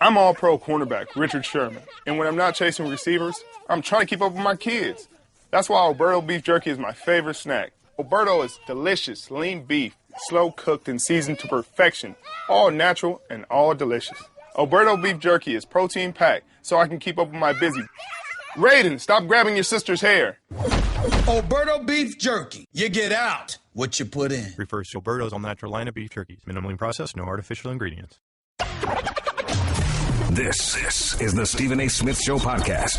I'm all-pro cornerback Richard Sherman, and when I'm not chasing receivers, I'm trying to keep up with my kids. That's why Alberto beef jerky is my favorite snack. Alberto is delicious, lean beef, slow-cooked and seasoned to perfection, all natural and all delicious. Alberto beef jerky is protein-packed, so I can keep up with my busy. Raiden, stop grabbing your sister's hair. Alberto beef jerky. You get out what you put in. Refers to Alberto's all-natural line of beef jerkies. Minimally processed, no artificial ingredients. This is the Stephen A. Smith Show podcast.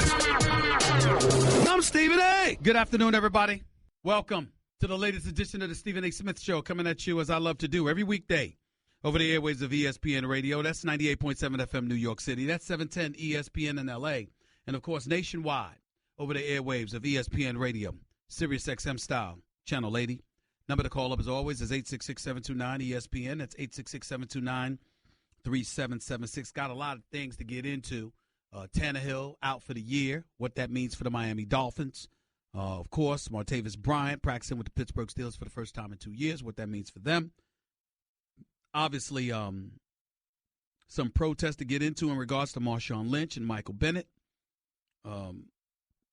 I'm Stephen A. Good afternoon, everybody. Welcome to the latest edition of the Stephen A. Smith Show, coming at you as I love to do every weekday over the airwaves of ESPN Radio. That's 98.7 FM New York City. That's 710 ESPN in L.A. And, of course, nationwide over the airwaves of ESPN Radio, Sirius XM style, Channel 80. Number to call up, as always, is 866-729-ESPN. That's 866-729-3776. Got a lot of things to get into. Tannehill out for the year, what that means for the Miami Dolphins. Of course, Martavis Bryant practicing with the Pittsburgh Steelers for the first time in 2 years, what that means for them. Obviously, some protests to get into in regards to Marshawn Lynch and Michael Bennett.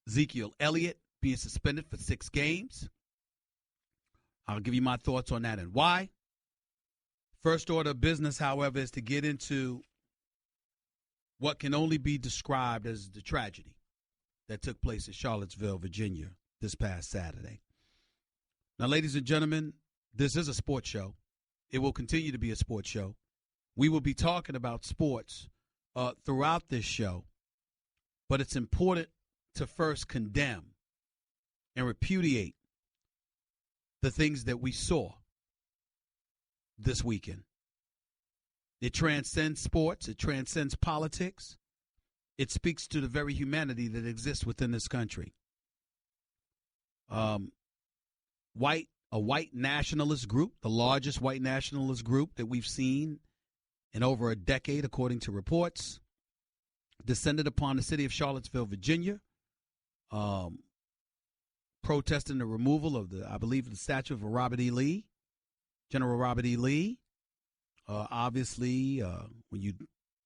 Ezekiel Elliott being suspended for 6 games. I'll give you my thoughts on that and why. First order of business, however, is to get into what can only be described as the tragedy that took place in Charlottesville, Virginia, this past Saturday. Now, ladies and gentlemen, this is a sports show. It will continue to be a sports show. We will be talking about sports throughout this show, but it's important to first condemn and repudiate the things that we saw this weekend. It transcends sports. It transcends politics. It speaks to the very humanity that exists within this country. A white nationalist group, the largest white nationalist group that we've seen in over a decade, according to reports, descended upon the city of Charlottesville, Virginia, protesting the removal of the statue of Robert E. Lee, General Robert E. Lee. Obviously, when you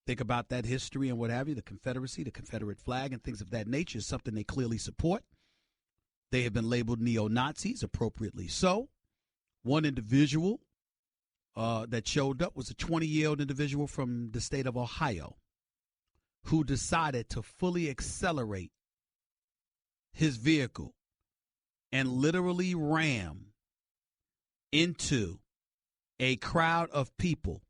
think about that history and what have you, the Confederacy, the Confederate flag, and things of that nature is something they clearly support. They have been labeled neo-Nazis, appropriately so. One individual that showed up was a 20-year-old individual from the state of Ohio who decided to fully accelerate his vehicle and literally ram into a crowd of people,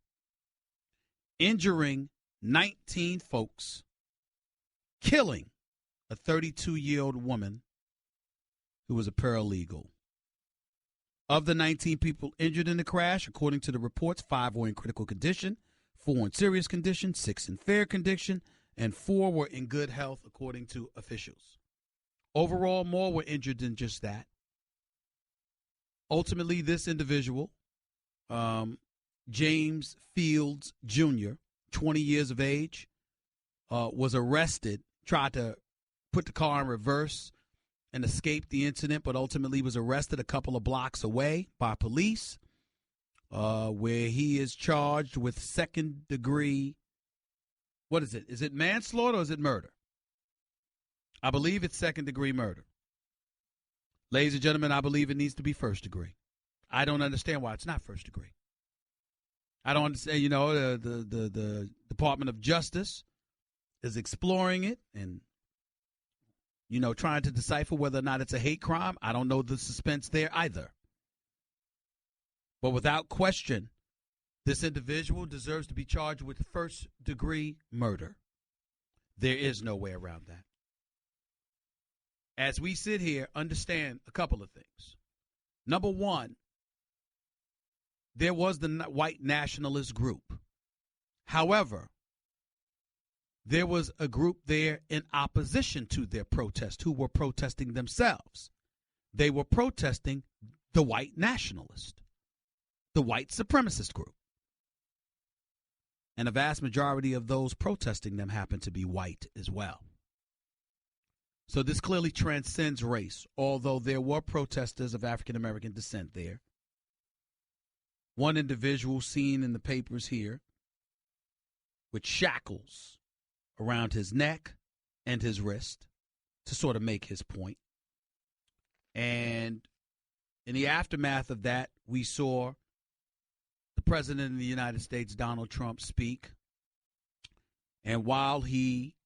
injuring 19 folks, killing a 32-year-old woman who was a paralegal. Of the 19 people injured in the crash, according to the reports, 5 were in critical condition, 4 in serious condition, 6 in fair condition, and 4 were in good health, according to officials. Overall, more were injured than just that. Ultimately, this individual, James Fields Jr., 20 years of age, was arrested, tried to put the car in reverse and escape the incident, but ultimately was arrested a couple of blocks away by police, where he is charged with second-degree, what is it? Is it manslaughter or is it murder? I believe it's second-degree murder. Ladies and gentlemen, I believe it needs to be first degree. I don't understand why it's not first degree. I don't understand, the Department of Justice is exploring it and, trying to decipher whether or not it's a hate crime. I don't know the suspense there either. But without question, this individual deserves to be charged with first-degree murder. There is no way around that. As we sit here, understand a couple of things. Number one, there was the white nationalist group. However, there was a group there in opposition to their protest who were protesting themselves. They were protesting the white nationalist, the white supremacist group. And a vast majority of those protesting them happen to be white as well. So this clearly transcends race, although there were protesters of African-American descent there. One individual seen in the papers here with shackles around his neck and his wrist to sort of make his point. And in the aftermath of that, we saw the President of the United States, Donald Trump, speak. And while he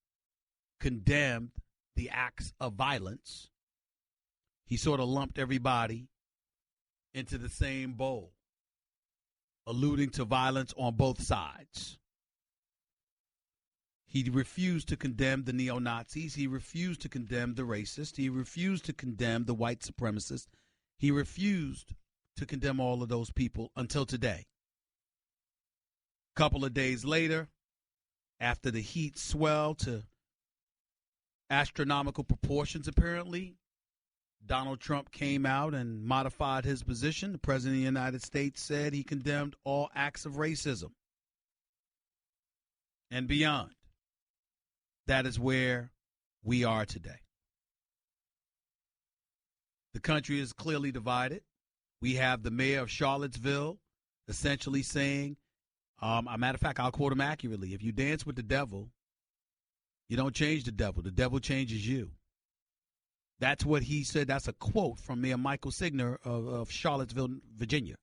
condemned the acts of violence, he sort of lumped everybody into the same bowl, alluding to violence on both sides. He refused to condemn the neo-Nazis. He refused to condemn the racists. He refused to condemn the white supremacists. He refused to condemn all of those people until today. A couple of days later, after the heat swelled to astronomical proportions, apparently, Donald Trump came out and modified his position. The President of the United States said he condemned all acts of racism and beyond. That is where we are today. The country is clearly divided. We have the mayor of Charlottesville essentially saying, a matter of fact, I'll quote him accurately, if you dance with the devil, you don't change the devil changes you. That's what he said. That's a quote from Mayor Michael Signer of Charlottesville, Virginia.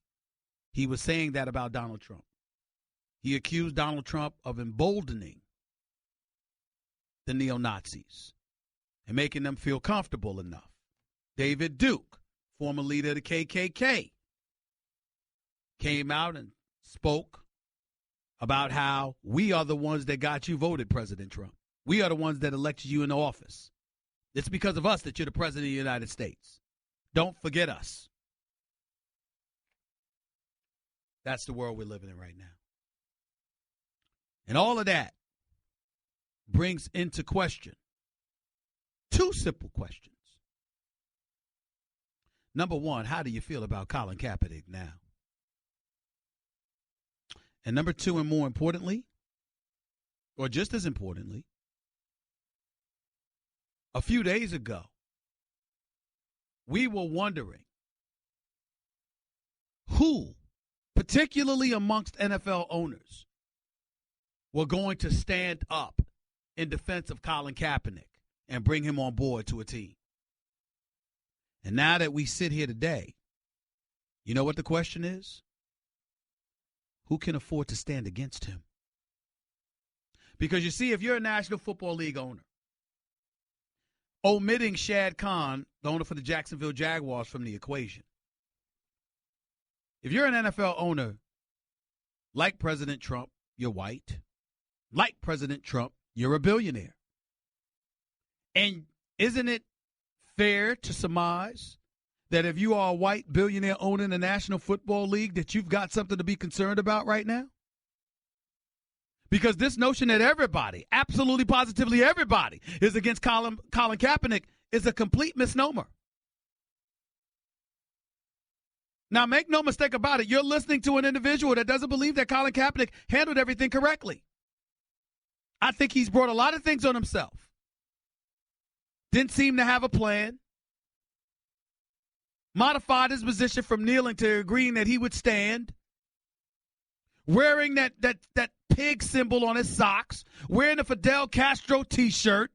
He was saying that about Donald Trump. He accused Donald Trump of emboldening the neo-Nazis and making them feel comfortable enough. David Duke, former leader of the KKK, came out and spoke about how we are the ones that got you voted, President Trump. We are the ones that elected you into office. It's because of us that you're the President of the United States. Don't forget us. That's the world we're living in right now. And all of that brings into question two simple questions. Number one, how do you feel about Colin Kaepernick now? And number two, and more importantly, or just as importantly, a few days ago, we were wondering who, particularly amongst NFL owners, were going to stand up in defense of Colin Kaepernick and bring him on board to a team. And now that we sit here today, you know what the question is? Who can afford to stand against him? Because you see, if you're a National Football League owner, omitting Shad Khan, the owner for the Jacksonville Jaguars, from the equation, if you're an NFL owner, like President Trump, you're white. Like President Trump, you're a billionaire. And isn't it fair to surmise that if you are a white billionaire owner in the National Football League, that you've got something to be concerned about right now? Because this notion that everybody, absolutely positively everybody, is against Colin Kaepernick is a complete misnomer. Now, make no mistake about it, you're listening to an individual that doesn't believe that Colin Kaepernick handled everything correctly. I think he's brought a lot of things on himself. Didn't seem to have a plan. Modified his position from kneeling to agreeing that he would stand. Wearing that pig symbol on his socks. Wearing a Fidel Castro T-shirt.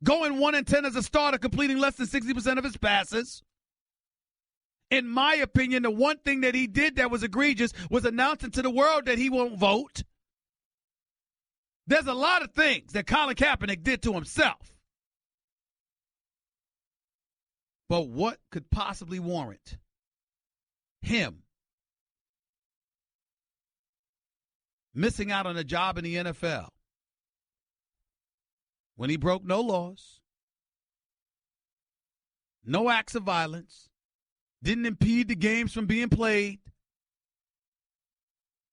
Going 1-10 as a starter, completing less than 60% of his passes. In my opinion, the one thing that he did that was egregious was announcing to the world that he won't vote. There's a lot of things that Colin Kaepernick did to himself. But what could possibly warrant him missing out on a job in the NFL when he broke no laws, no acts of violence, didn't impede the games from being played,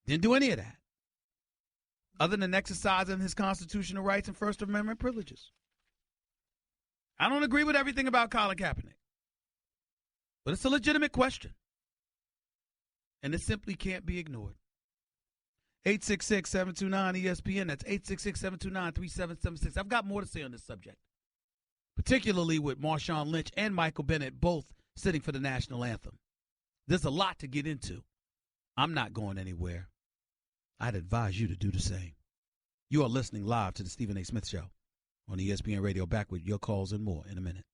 didn't do any of that, other than exercising his constitutional rights and First Amendment privileges? I don't agree with everything about Colin Kaepernick, but it's a legitimate question, and it simply can't be ignored. 866-729-ESPN. That's 866-729-3776. I've got more to say on this subject, particularly with Marshawn Lynch and Michael Bennett both sitting for the national anthem. There's a lot to get into. I'm not going anywhere. I'd advise you to do the same. You are listening live to the Stephen A. Smith Show on ESPN Radio. Back with your calls and more in a minute.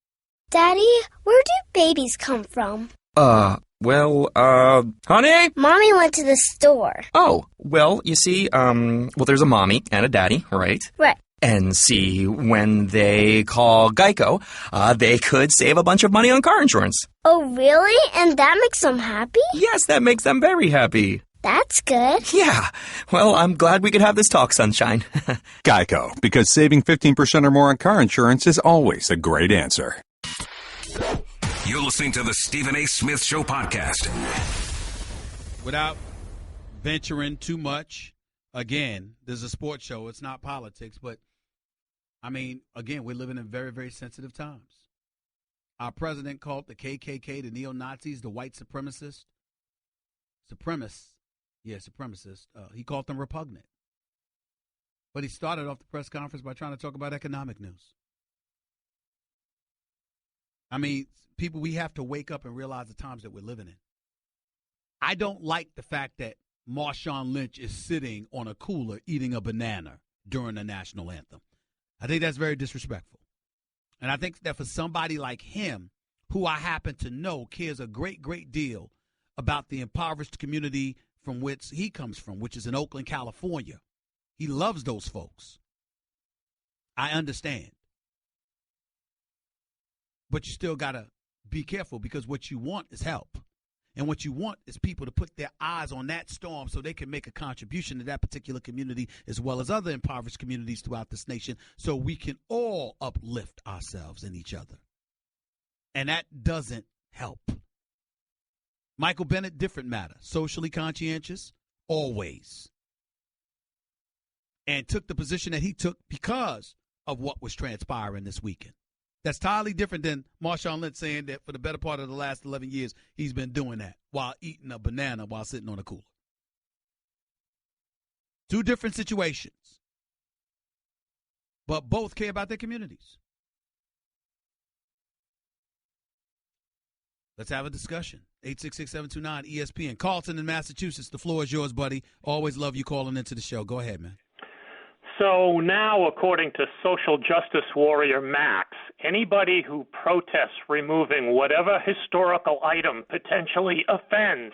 Daddy, where do babies come from? Honey? Mommy went to the store. Oh, well, you see, there's a mommy and a daddy, right? Right. And see, when they call Geico, they could save a bunch of money on car insurance. Oh, really? And that makes them happy? Yes, that makes them very happy. That's good. Yeah. Well, I'm glad we could have this talk, sunshine. Geico, because saving 15% or more on car insurance is always a great answer. You're listening to the Stephen A. Smith Show podcast. Without venturing too much, again, this is a sports show. It's not politics, but, I mean, again, we're living in very, very sensitive times. Our president called the KKK, the neo-Nazis, the white supremacists. He called them repugnant. But he started off the press conference by trying to talk about economic news. I mean, people, we have to wake up and realize the times that we're living in. I don't like the fact that Marshawn Lynch is sitting on a cooler eating a banana during the national anthem. I think that's very disrespectful. And I think that for somebody like him, who I happen to know cares a great, great deal about the impoverished community from which he comes from, which is in Oakland, California. He loves those folks. I understand. But you still got to be careful, because what you want is help. And what you want is people to put their eyes on that storm so they can make a contribution to that particular community as well as other impoverished communities throughout this nation, so we can all uplift ourselves and each other. And that doesn't help. Michael Bennett, different matter. Socially conscientious, always. And took the position that he took because of what was transpiring this weekend. That's entirely different than Marshawn Lynch saying that for the better part of the last 11 years, he's been doing that while eating a banana while sitting on a cooler. Two different situations. But both care about their communities. Let's have a discussion. 866-729-ESPN. Carlton in Massachusetts, the floor is yours, buddy. Always love you calling into the show. Go ahead, man. So now, according to social justice warrior Max, anybody who protests removing whatever historical item potentially offends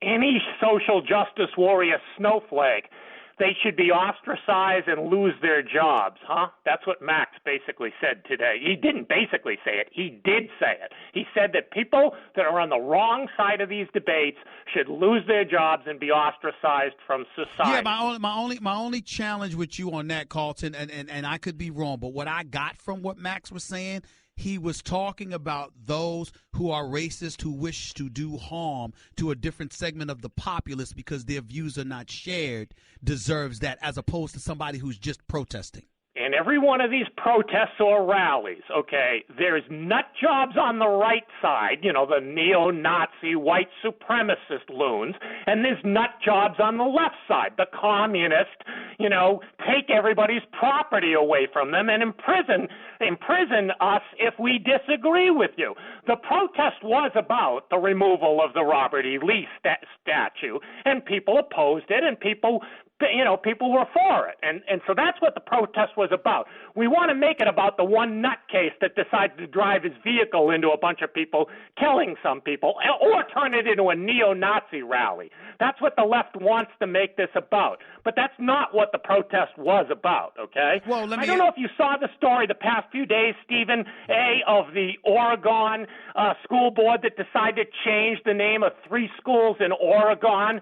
any social justice warrior snowflake, they should be ostracized and lose their jobs, huh? That's what Max basically said today. He didn't basically say it. He did say it. He said that people that are on the wrong side of these debates should lose their jobs and be ostracized from society. Yeah, my only challenge with you on that, Carlton, and I could be wrong, but what I got from what Max was saying, he was talking about those who are racist, who wish to do harm to a different segment of the populace because their views are not shared, deserves that, as opposed to somebody who's just protesting. In every one of these protests or rallies, okay, there's nut jobs on the right side, you know, the neo-Nazi white supremacist loons, and there's nut jobs on the left side, the communist, you know, take everybody's property away from them and imprison us if we disagree with you. The protest was about the removal of the Robert E. Lee statue, and people opposed it, and people were for it. And so that's what the protest was about. We want to make it about the one nutcase that decided to drive his vehicle into a bunch of people, killing some people, or turn it into a neo-Nazi rally. That's what the left wants to make this about. But that's not what the protest was about, okay? Well, I don't know if you saw the story the past few days, Stephen of the Oregon school board that decided to change the name of 3 schools in Oregon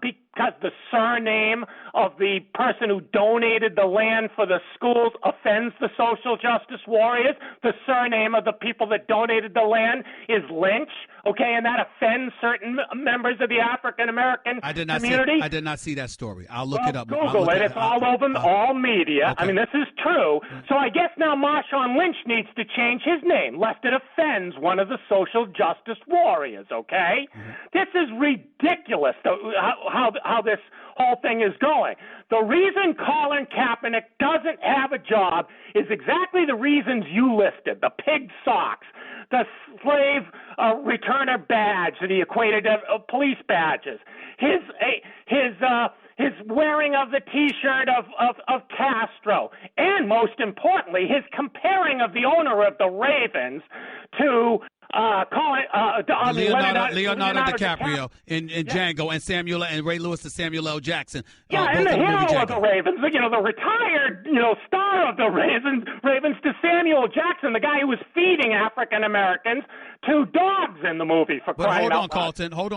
because the surname of the person who donated the land for the schools offends the social justice warriors. The surname of the people that donated the land is Lynch, okay, and that offends certain members of the African-American community. I did not see that story. I'll look it up. Google it. It's all over all media. Okay. I mean, this is true. So I guess now Marshawn Lynch needs to change his name, lest it offends one of the social justice warriors, okay? Mm-hmm. This is ridiculous, how this whole thing is going. The reason Colin Kaepernick doesn't have a job is exactly the reasons you listed: the pig socks, the slave returner badge that he equated to police badges, his wearing of the T-shirt of Castro, and most importantly, his comparing of the owner of the Ravens to Leonardo DiCaprio in Django, and Ray Lewis to Samuel L. Jackson. And the hero of the Ravens, the retired, star of the Ravens to Samuel Jackson, the guy who was feeding African Americans to dogs in the movie. Hold on,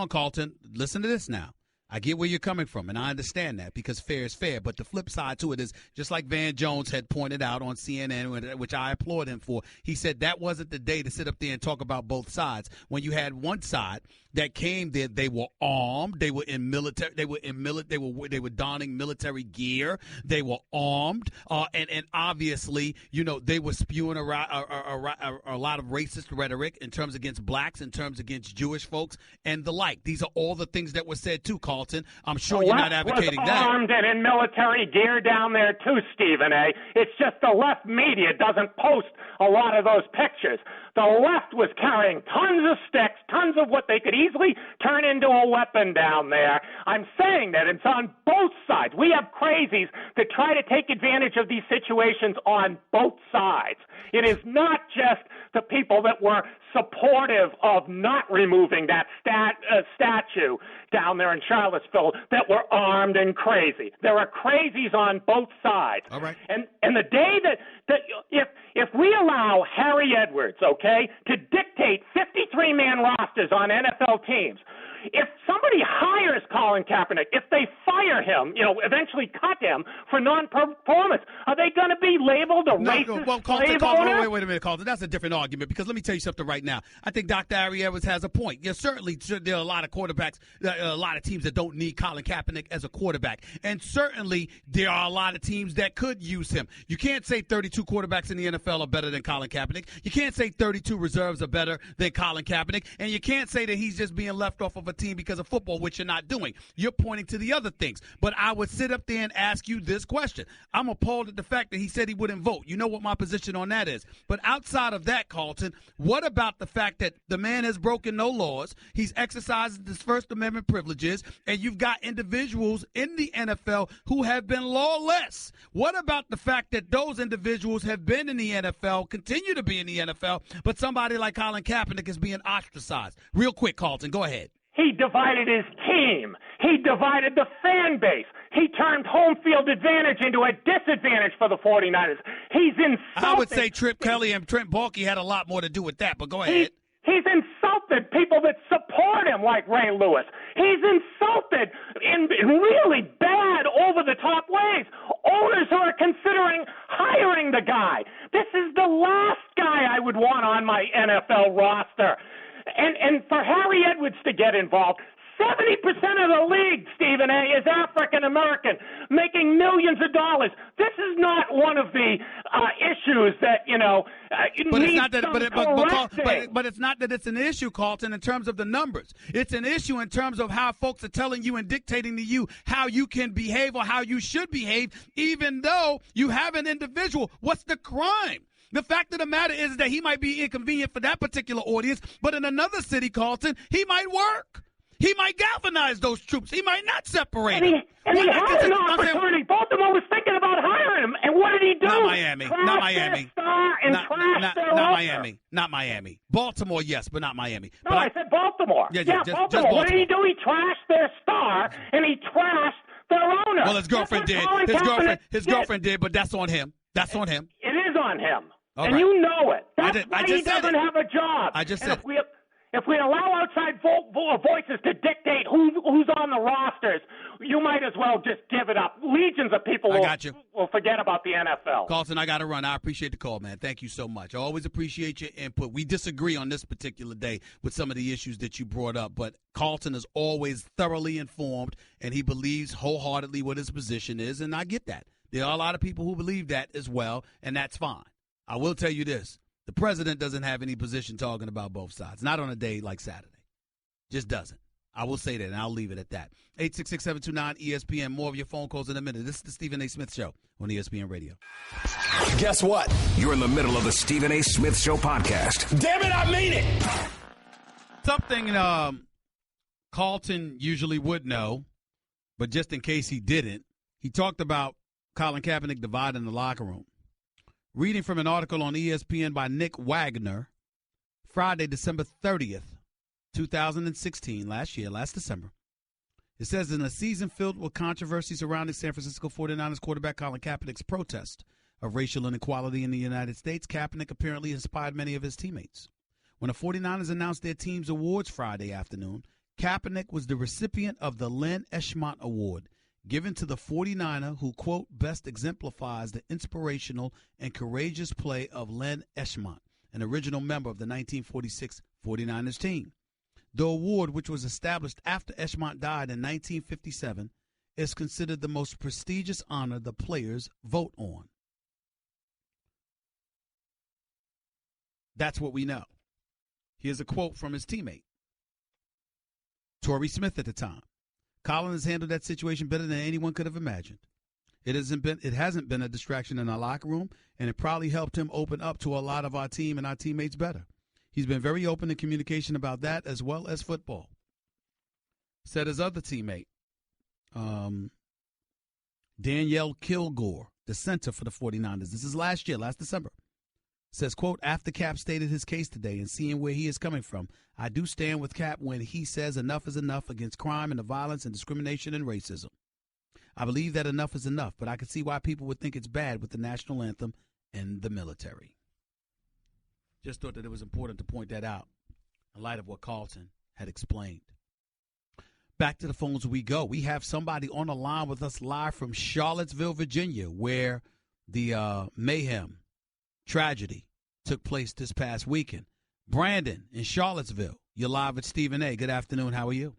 Carlton. Listen to this now. I get where you're coming from, and I understand that because fair is fair. But the flip side to it is, just like Van Jones had pointed out on CNN, which I applaud him for, he said that wasn't the day to sit up there and talk about both sides. When you had one side that came there, they were armed, they were in military, they were donning military gear, they were armed, and obviously, they were spewing a lot of racist rhetoric in terms against blacks, in terms against Jewish folks, and the like. These are all the things that were said too, Carlton. I'm sure you're not advocating that. Armed and in military gear down there too, Stephen A. It's just the left media doesn't post a lot of those pictures. The left was carrying tons of sticks, tons of what they could easily turn into a weapon down there. I'm saying that it's on both sides. We have crazies that try to take advantage of these situations on both sides. It is not just the people that were supportive of not removing that statue down there in Charlottesville that were armed and crazy. There are crazies on both sides. All right. And the day that if we allow Harry Edwards, to dictate 53-man rosters on NFL teams, if somebody hires Colin Kaepernick, if they fire him, eventually cut him for non-performance, are they going to be labeled a racist slave owner? Wait a minute, Carlton. That's a different argument because let me tell you something right now. I think Dr. Harry Edwards has a point. Yeah, certainly there are a lot of quarterbacks, a lot of teams that don't need Colin Kaepernick as a quarterback. And certainly there are a lot of teams that could use him. You can't say 32 quarterbacks in the NFL are better than Colin Kaepernick. You can't say 32 reserves are better than Colin Kaepernick. And you can't say that he's just being left off of a team because of football, which you're not doing. You're pointing to the other things. But I would sit up there and ask you this question. I'm appalled at the fact that he said he wouldn't vote. You know what my position on that is. But outside of that, Carlton, what about the fact that the man has broken no laws? He's exercised his First Amendment privileges, and you've got individuals in the NFL who have been lawless. What about the fact that those individuals have been in the NFL, continue to be in the NFL, but somebody like Colin Kaepernick is being ostracized? Real quick, Carlton, go ahead. He divided his team. He divided the fan base. He turned home field advantage into a disadvantage for the 49ers. He's insulted. I would say Trip Kelly and Trent Baalke had a lot more to do with that, but go ahead. He's insulted people that support him like Ray Lewis. He's insulted in really bad, over-the-top ways owners who are considering hiring the guy. This is the last guy I would want on my NFL roster. And for Harry Edwards to get involved, 70% of the league, Stephen A., is African-American, making millions of dollars. This is not one of the issues that, but needs it's not that, correcting. but it's not that it's an issue, Carlton, in terms of the numbers. It's an issue in terms of how folks are telling you and dictating to you how you can behave or how you should behave, even though you have an individual. What's the crime? The fact of the matter is that he might be inconvenient for that particular audience, but in another city, Carlton, he might work. He might galvanize those troops. He might not separate them. And he had an opportunity. Baltimore was thinking about hiring him, and what did he do? Not Miami. Not Miami. Not Miami. Baltimore, yes, but not Miami. No, I said Baltimore. Yeah, Baltimore. just What did he do? He trashed their star, and he trashed their owner. Well, his girlfriend did. His girlfriend did, but that's on him. That's on him. It is on him. All and right. you know it. That's why he just said doesn't have a job. I just and said if we allow outside voices to dictate who's on the rosters, you might as well just give it up. Legions of people will forget about the NFL. Carlton, I got to run. I appreciate the call, man. Thank you so much. I always appreciate your input. We disagree on this particular day with some of the issues that you brought up, but Carlton is always thoroughly informed, and he believes wholeheartedly what his position is, and I get that. There are a lot of people who believe that as well, and that's fine. I will tell you this. The president doesn't have any position talking about both sides, not on a day like Saturday. Just doesn't. I will say that, and I'll leave it at that. 866-729-ESPN. More of your phone calls in a minute. This is the Stephen A. Smith Show on ESPN Radio. Guess what? You're in the middle of the Stephen A. Smith Show podcast. Damn it, I mean it. Something Carlton usually would know, but just in case he didn't, he talked about Colin Kaepernick dividing the locker room. Reading from an article on ESPN by Nick Wagner, Friday, December 30th, 2016, last December. It says, in a season filled with controversy surrounding San Francisco 49ers quarterback Colin Kaepernick's protest of racial inequality in the United States, Kaepernick apparently inspired many of his teammates. When the 49ers announced their team's awards Friday afternoon, Kaepernick was the recipient of the Len Eschmont Award, given to the 49er who, quote, best exemplifies the inspirational and courageous play of Len Eschmont, an original member of the 1946 49ers team. The award, which was established after Eschmont died in 1957, is considered the most prestigious honor the players vote on. That's what we know. Here's a quote from his teammate, Torrey Smith at the time. Colin has handled that situation better than anyone could have imagined. It hasn't been a distraction in our locker room, and it probably helped him open up to a lot of our team and our teammates better. He's been very open in communication about that as well as football. Said his other teammate, Danielle Kilgore, the center for the 49ers. This is last December. Says, quote, after Cap stated his case today and seeing where he is coming from, I do stand with Cap when he says enough is enough against crime and the violence and discrimination and racism. I believe that enough is enough, but I can see why people would think it's bad with the national anthem and the military. Just thought that it was important to point that out in light of what Carlton had explained. Back to the phones we go. We have somebody on the line with us live from Charlottesville, Virginia, where the mayhem tragedy took place this past weekend. Brandon in Charlottesville, you're live with Stephen A. Good afternoon. How are you?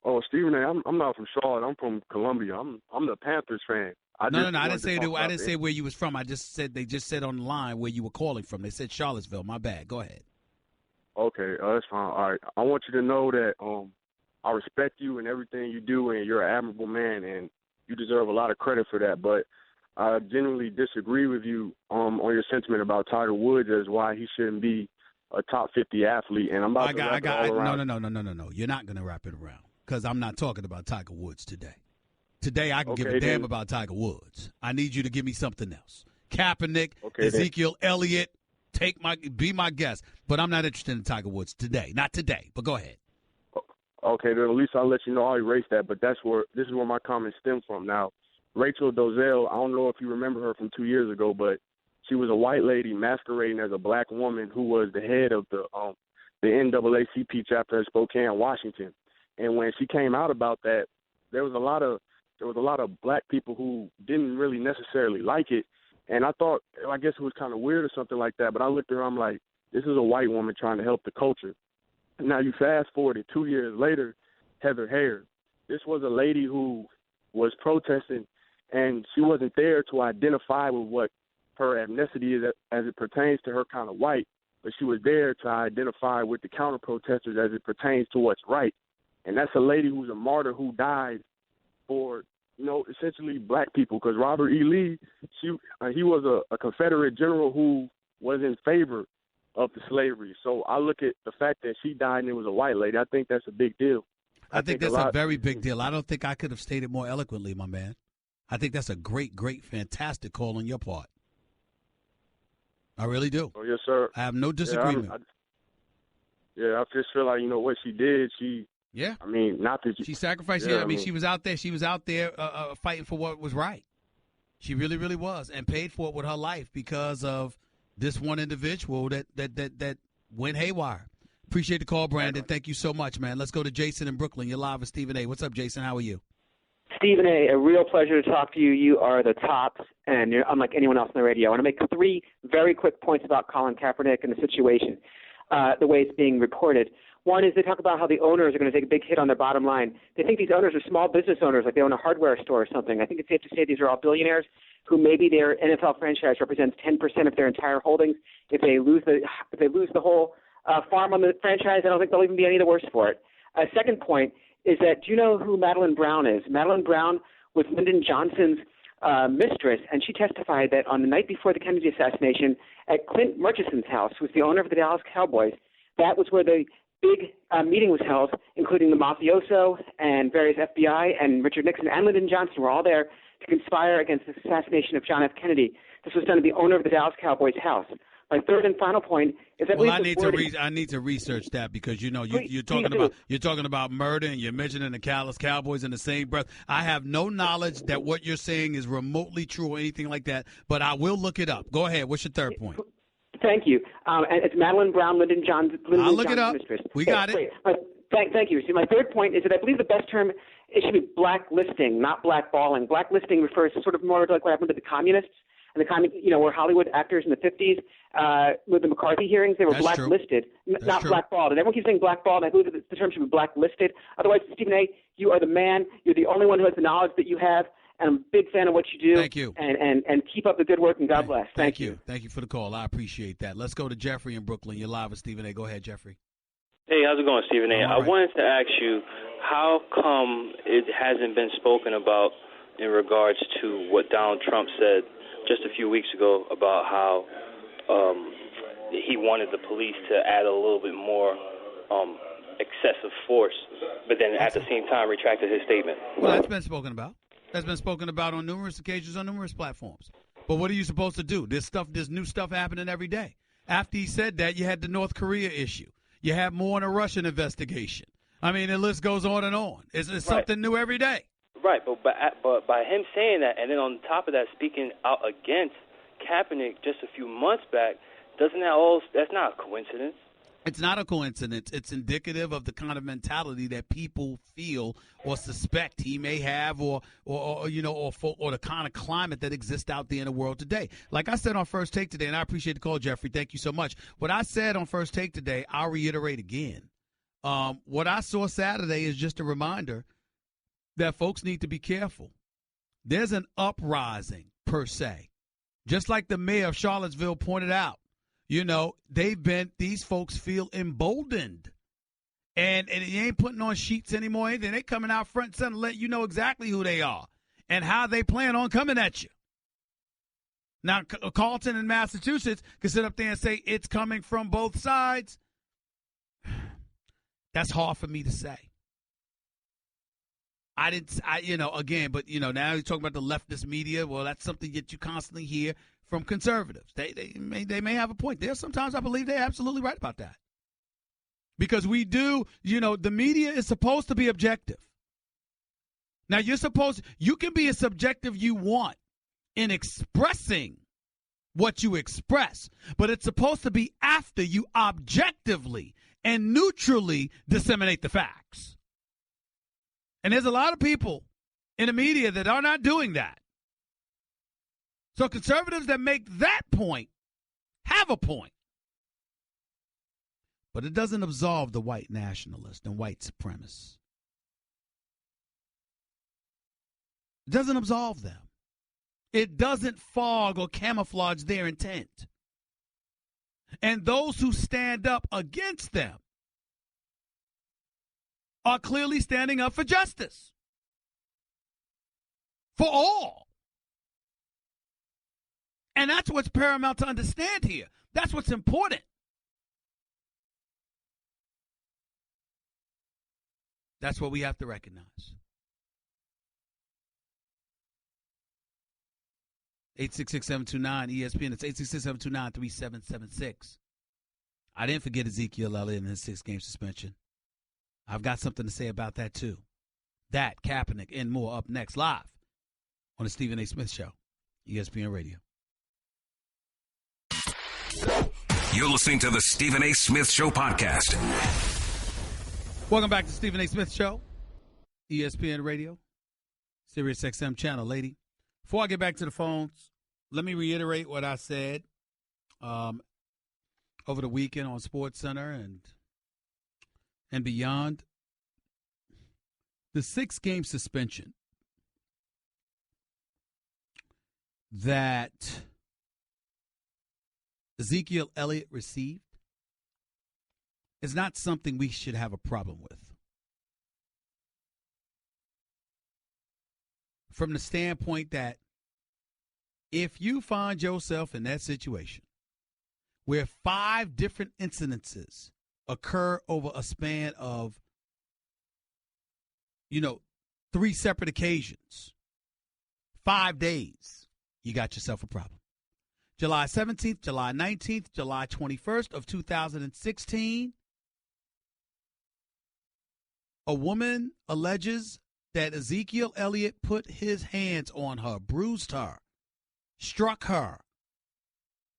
Oh, Stephen A., I'm not from Charlotte. I'm from Columbia. I'm the Panthers fan. No. I didn't say where you was from. I just said they just said on the line where you were calling from. They said Charlottesville. My bad. Go ahead. Okay, that's fine. All right. I want you to know that I respect you and everything you do, and you're an admirable man, and you deserve a lot of credit for that. But I genuinely disagree with you on your sentiment about Tiger Woods as why he shouldn't be a top 50 athlete. And I'm about to wrap it all around. No. You're not going to wrap it around because I'm not talking about Tiger Woods today. Today I can give a damn about Tiger Woods. I need you to give me something else. Kaepernick, Ezekiel Elliott, be my guest. But I'm not interested in Tiger Woods today. Not today, but go ahead. Okay, then at least I'll let you know I'll erase that. But this is where my comments stem from. Now, Rachel Dolezal, I don't know if you remember her from 2 years ago, but she was a white lady masquerading as a black woman who was the head of the NAACP chapter in Spokane, Washington. And when she came out about that, there was a lot of black people who didn't really necessarily like it. And I guess it was kind of weird or something like that. But I looked at her, I'm like, this is a white woman trying to help the culture. Now you fast forward 2 years later, Heather Heyer. This was a lady who was protesting, and she wasn't there to identify with what her ethnicity is as it pertains to her kind of white, but she was there to identify with the counter-protesters as it pertains to what's right. And that's a lady who's a martyr who died for, essentially black people. Because Robert E. Lee, he was a Confederate general who was in favor of the slavery. So I look at the fact that she died and it was a white lady. I think that's a big deal. I think that's a very big deal. I don't think I could have stated more eloquently, my man. I think that's a great, fantastic call on your part. I really do. Oh, yes, sir. I have no disagreement. I just feel like, what she did, yeah. I mean, not that she sacrificed. Yeah, I mean, she was out there. She was out there fighting for what was right. She really, really was, and paid for it with her life because of this one individual that went haywire. Appreciate the call, Brandon. Thank you so much, man. Let's go to Jason in Brooklyn. You're live with Stephen A. What's up, Jason? How are you? Stephen A., a real pleasure to talk to you. You are the tops, and you're unlike anyone else on the radio. I want to make 3 very quick points about Colin Kaepernick and the situation, the way it's being reported. One is they talk about how the owners are going to take a big hit on their bottom line. They think these owners are small business owners, like they own a hardware store or something. I think it's safe to say these are all billionaires who maybe their NFL franchise represents 10% of their entire holdings. If they lose the whole farm on the franchise, I don't think they'll even be any the worse for it. A second point is that, do you know who Madeline Brown is? Madeline Brown was Lyndon Johnson's mistress, and she testified that on the night before the Kennedy assassination at Clint Murchison's house, who was the owner of the Dallas Cowboys, that was where the big meeting was held, including the mafioso and various FBI and Richard Nixon and Lyndon Johnson were all there to conspire against the assassination of John F. Kennedy. This was done at the owner of the Dallas Cowboys' house. My third and final point is that I need to research that because you're talking about murder and you're mentioning the Dallas Cowboys in the same breath. I have no knowledge that what you're saying is remotely true or anything like that, but I will look it up. Go ahead. What's your third point? Thank you. And it's Madeline Brown, Lyndon Johnson. I'll look it up. Mistress. We got it. Thank you. See, my third point is that I believe the best term it should be blacklisting, not blackballing. Blacklisting refers to sort of more like what happened to the communists. And the were Hollywood actors in the 50s with the McCarthy hearings. They were blacklisted, not blackballed. And everyone keeps saying blackballed, and I believe that the term should be blacklisted. Otherwise, Stephen A., you are the man. You're the only one who has the knowledge that you have. And I'm a big fan of what you do. Thank you. And keep up the good work, and God bless. Thank you. Thank you for the call. I appreciate that. Let's go to Jeffrey in Brooklyn. You're live with Stephen A. Go ahead, Jeffrey. Hey, how's it going, Stephen A? I wanted to ask you, how come it hasn't been spoken about in regards to what Donald Trump said just a few weeks ago about how he wanted the police to add a little bit more excessive force, but then at the same time retracted his statement? Well, that's been spoken about. That's been spoken about on numerous occasions on numerous platforms. But what are you supposed to do? There's new stuff happening every day. After he said that, you had the North Korea issue. You have more in a Russian investigation. I mean, the list goes on and on. It's something new every day. Right, but by him saying that, and then on top of that, speaking out against Kaepernick just a few months back, that's not a coincidence. It's not a coincidence. It's indicative of the kind of mentality that people feel or suspect he may have, or the kind of climate that exists out there in the world today. Like I said on First Take today, and I appreciate the call, Jeffrey. Thank you so much. What I said on First Take today, I'll reiterate again. What I saw Saturday is just a reminder that folks need to be careful. There's an uprising, per se. Just like the mayor of Charlottesville pointed out, these folks feel emboldened. And you ain't putting on sheets anymore. Anything. They coming out front and center to let you know exactly who they are and how they plan on coming at you. Now, Carlton in Massachusetts can sit up there and say it's coming from both sides. That's hard for me to say. Now you're talking about the leftist media. Well, that's something that you constantly hear from conservatives. They may have a point there. Sometimes I believe they're absolutely right about that. Because we do, the media is supposed to be objective. Now, you can be as subjective you want in expressing what you express, but it's supposed to be after you objectively and neutrally disseminate the facts. And there's a lot of people in the media that are not doing that. So conservatives that make that point have a point. But it doesn't absolve the white nationalists and white supremacists. It doesn't absolve them. It doesn't fog or camouflage their intent. And those who stand up against them are clearly standing up for justice. For all. And that's what's paramount to understand here. That's what's important. That's what we have to recognize. 866-729-ESPN. It's 866-729-3776. I didn't forget Ezekiel Elliott and his 6-game suspension. I've got something to say about that, too. That, Kaepernick, and more up next, live on the Stephen A. Smith Show, ESPN Radio. You're listening to the Stephen A. Smith Show podcast. Welcome back to Stephen A. Smith Show, ESPN Radio, Sirius XM channel, lady. Before I get back to the phones, let me reiterate what I said over the weekend on SportsCenter and beyond. The 6-game suspension that Ezekiel Elliott received is not something we should have a problem with. from the standpoint that if you find yourself in that situation where 5 different incidences occur over a span of, 3 separate occasions, 5 days, you got yourself a problem. July 17th, July 19th, July 21st of 2016, a woman alleges that Ezekiel Elliott put his hands on her, bruised her, struck her,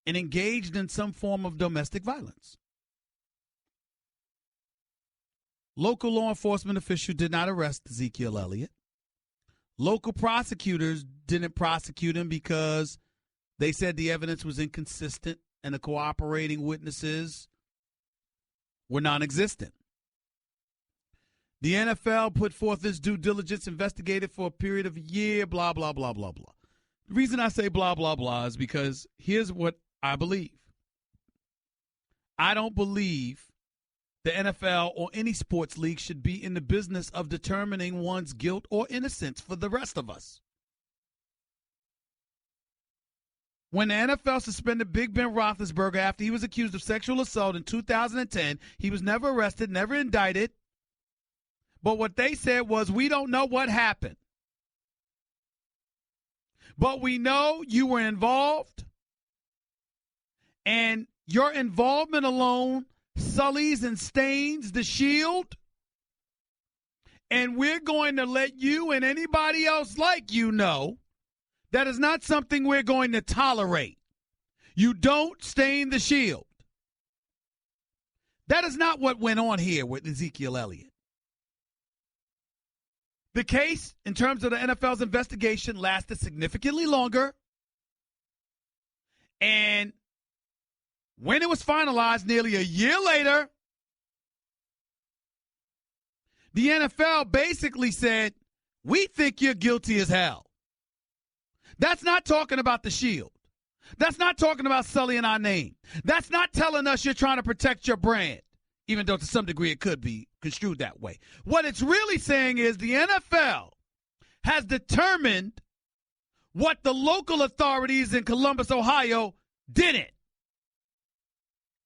and engaged in some form of domestic violence. Local law enforcement officials did not arrest Ezekiel Elliott. Local prosecutors didn't prosecute him because they said the evidence was inconsistent and the cooperating witnesses were non-existent. The NFL put forth its due diligence, investigated for a period of a year, blah, blah, blah, blah, blah. The reason I say blah, blah, blah is because here's what I believe. I don't believe the NFL or any sports league should be in the business of determining one's guilt or innocence for the rest of us. When the NFL suspended Big Ben Roethlisberger after he was accused of sexual assault in 2010, he was never arrested, never indicted. But what they said was, we don't know what happened. But we know you were involved, and your involvement alone sullies and stains the shield, and we're going to let you and anybody else like you know that is not something we're going to tolerate. You don't stain the shield. That is not what went on here with Ezekiel Elliott. The case, in terms of the NFL's investigation, lasted significantly longer. And when it was finalized nearly a year later, the NFL basically said, we think you're guilty as hell. That's not talking about the shield. That's not talking about sullying our name. That's not telling us you're trying to protect your brand, even though to some degree it could be construed that way. What it's really saying is the NFL has determined what the local authorities in Columbus, Ohio didn't.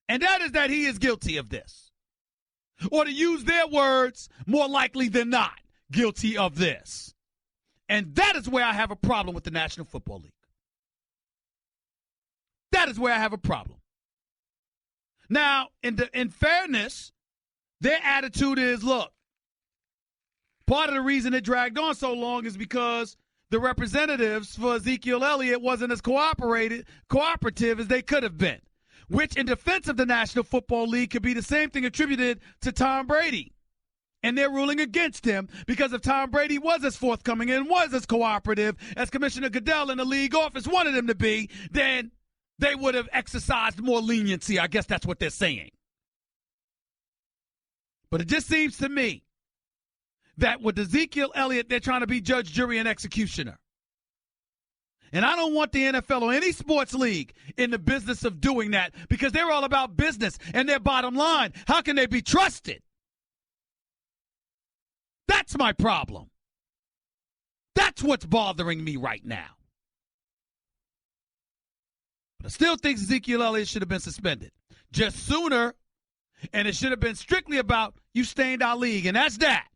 And that is that he is guilty of this. Or to use their words, more likely than not, guilty of this. And that is where I have a problem with the National Football League. That is where I have a problem. Now, in fairness, their attitude is, look, part of the reason it dragged on so long is because the representatives for Ezekiel Elliott wasn't as cooperative as they could have been, which in defense of the National Football League could be the same thing attributed to Tom Brady. And they're ruling against him because if Tom Brady was as forthcoming and was as cooperative as Commissioner Goodell in the league office wanted him to be, then they would have exercised more leniency. I guess that's what they're saying. But it just seems to me that with Ezekiel Elliott, they're trying to be judge, jury, and executioner. And I don't want the NFL or any sports league in the business of doing that because they're all about business and their bottom line. How can they be trusted? That's my problem. That's what's bothering me right now. But I still think Ezekiel Elliott should have been suspended just sooner, and it should have been strictly about you stained our league, and that's that.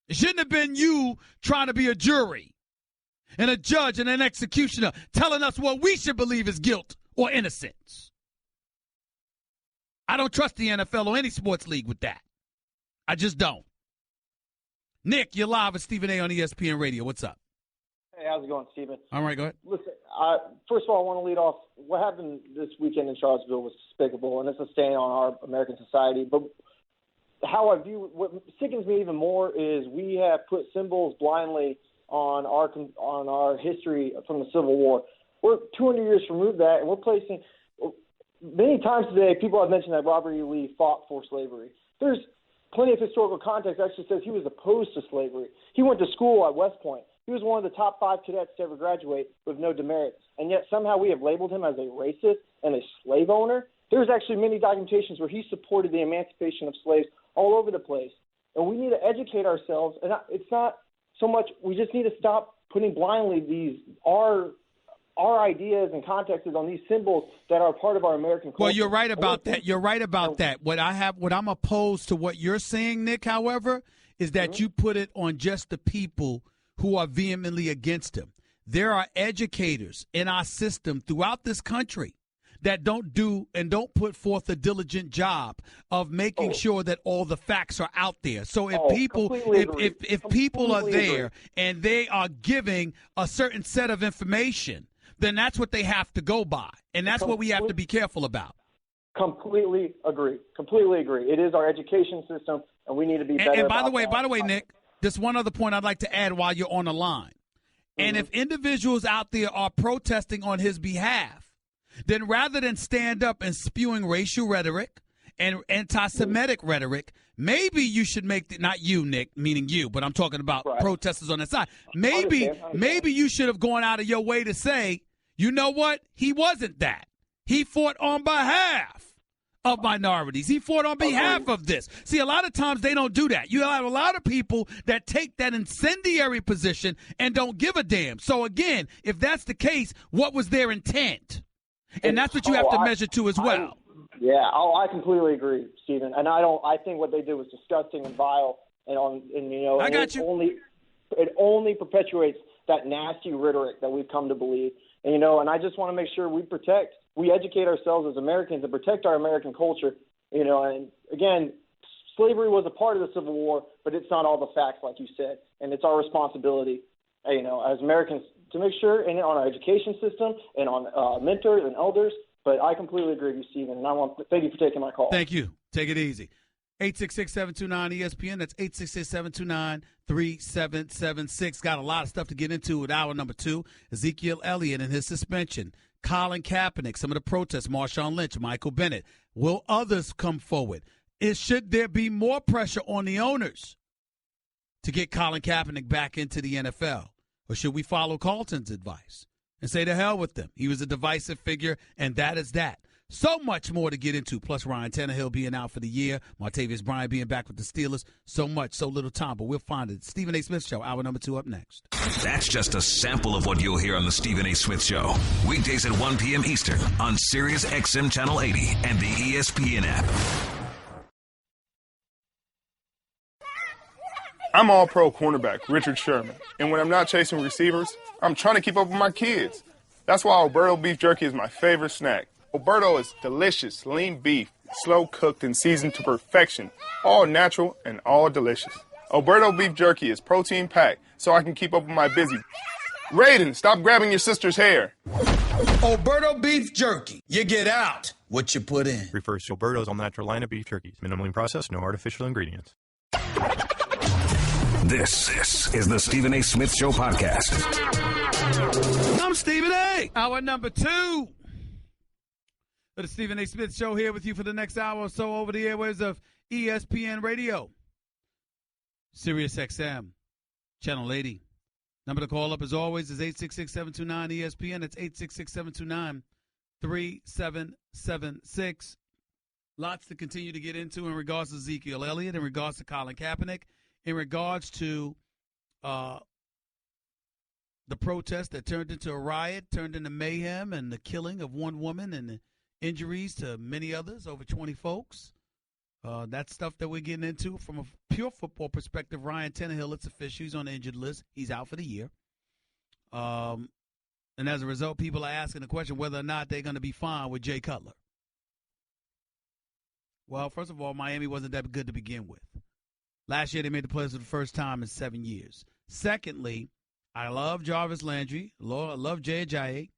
It shouldn't have been you trying to be a jury and a judge and an executioner telling us what we should believe is guilt or innocence. I don't trust the NFL or any sports league with that. I just don't. Nick, you're live with Stephen A. on ESPN Radio. What's up? Hey, how's it going, Stephen? All right, go ahead. Listen, first of all, I want to lead off. What happened this weekend in Charlottesville was despicable, and it's a stain on our American society. But how I view what sickens me even more is we have put symbols blindly on our history from the Civil War. We're 200 years removed that, and we're placing many times today. People have mentioned that Robert E. Lee fought for slavery. There's plenty of historical context that actually says he was opposed to slavery. He went to school at West Point. He was one of the top 5 cadets to ever graduate with no demerit. And yet somehow we have labeled him as a racist and a slave owner. There's actually many documentations where he supported the emancipation of slaves all over the place. And we need to educate ourselves. And it's not so much. We just need to stop putting blindly our ideas and contexts on these symbols that are part of our American culture. Well, you're right about that. You're right about that. What I'm opposed to what you're saying, Nick, however, is that you put it on just the people who are vehemently against him. There are educators in our system throughout this country that don't do and don't put forth a diligent job of making sure that all the facts are out there. So if people are there and they are giving a certain set of information, then that's what they have to go by. And that's what we have to be careful about. Completely agree. It is our education system, and we need to be better. And by the way, Nick, there's one other point I'd like to add while you're on the line. And if individuals out there are protesting on his behalf, then rather than stand up and spewing racial rhetoric and anti-Semitic rhetoric, maybe you should make not you, Nick, meaning you, but I'm talking about protesters on that side. Maybe you should have gone out of your way to say, you know what? He wasn't that. He fought on behalf of minorities. He fought on behalf of this. See, a lot of times they don't do that. You have a lot of people that take that incendiary position and don't give a damn. So, again, if that's the case, what was their intent? And that's what you have to measure to as well. I completely agree, Stephen. And I think what they did was disgusting and vile. I got you. It only perpetuates that nasty rhetoric that we've come to believe. And I just want to make sure we educate ourselves as Americans and protect our American culture. And again, slavery was a part of the Civil War, but it's not all the facts, like you said. And it's our responsibility, as Americans, to make sure on our education system and on mentors and elders. But I completely agree with you, Stephen, and thank you for taking my call. Thank you. Take it easy. 866-729-ESPN. That's 866-729-3776. Got a lot of stuff to get into with hour number 2. Ezekiel Elliott and his suspension. Colin Kaepernick, some of the protests, Marshawn Lynch, Michael Bennett. Will others come forward? Should there be more pressure on the owners to get Colin Kaepernick back into the NFL? Or should we follow Carlton's advice and say to hell with them? He was a divisive figure, and that is that. So much more to get into, plus Ryan Tannehill being out for the year, Martavis Bryant being back with the Steelers. So much, so little time, but we'll find it. Stephen A. Smith Show, hour number 2 up next. That's just a sample of what you'll hear on the Stephen A. Smith Show. Weekdays at 1 p.m. Eastern on Sirius XM Channel 80 and the ESPN app. I'm all-pro cornerback Richard Sherman, and when I'm not chasing receivers, I'm trying to keep up with my kids. That's why Alberto beef jerky is my favorite snack. Alberto is delicious, lean beef, slow cooked and seasoned to perfection, all natural and all delicious. Alberto beef jerky is protein packed, so I can keep up with my busy. Raiden, stop grabbing your sister's hair. Alberto beef jerky. You get out what you put in. Refers to Alberto's all-natural line of beef jerkies. Minimally processed, no artificial ingredients. This is the Stephen A. Smith Show podcast. I'm Stephen A. Hour number 2. The Stephen A. Smith Show here with you for the next hour or so over the airwaves of ESPN Radio. Sirius XM, Channel 80. Number to call up, as always, is 866-729-ESPN. That's 866-729-3776. Lots to continue to get into in regards to Ezekiel Elliott, in regards to Colin Kaepernick, in regards to the protest that turned into a riot, turned into mayhem, and the killing of one woman and the injuries to many others, over 20 folks. That's stuff that we're getting into from a pure football perspective. Ryan Tannehill, it's official. He's on the injured list. He's out for the year. And as a result, people are asking the question whether or not they're going to be fine with Jay Cutler. Well, first of all, Miami wasn't that good to begin with. Last year, they made the playoffs for the first time in 7 years. Secondly, I love Jarvis Landry. I love Jay Ajayi.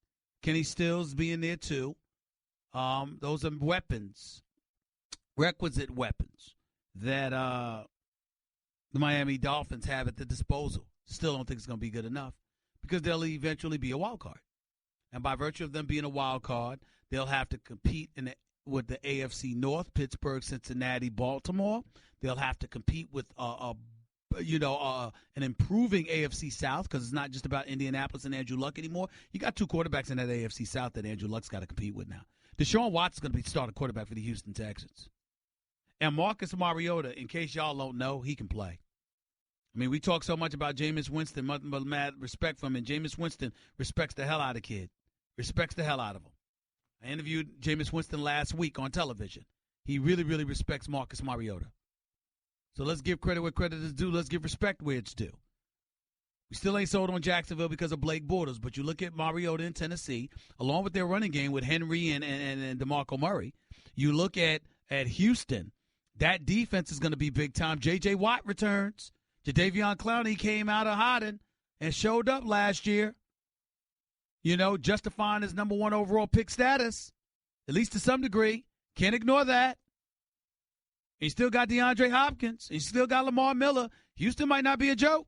Kenny Stills being there, too. Those are weapons, requisite weapons that the Miami Dolphins have at their disposal. Still don't think it's going to be good enough because they'll eventually be a wild card. And by virtue of them being a wild card, they'll have to compete with the AFC North, Pittsburgh, Cincinnati, Baltimore. They'll have to compete with an improving AFC South because it's not just about Indianapolis and Andrew Luck anymore. You got 2 quarterbacks in that AFC South that Andrew Luck's got to compete with now. Deshaun Watson's going to be starting quarterback for the Houston Texans. And Marcus Mariota, in case y'all don't know, he can play. I mean, we talk so much about Jameis Winston, mad respect for him, and Jameis Winston respects the hell out of the kid. Respects the hell out of him. I interviewed Jameis Winston last week on television. He really, really respects Marcus Mariota. So let's give credit where credit is due. Let's give respect where it's due. We still ain't sold on Jacksonville because of Blake Bortles, but you look at Mariota in Tennessee, along with their running game with Henry and DeMarco Murray. You look at Houston, that defense is going to be big time. J.J. Watt returns. Jadeveon Clowney came out of hiding and showed up last year, justifying his number 1 overall pick status, at least to some degree. Can't ignore that. He still got DeAndre Hopkins. He still got Lamar Miller. Houston might not be a joke.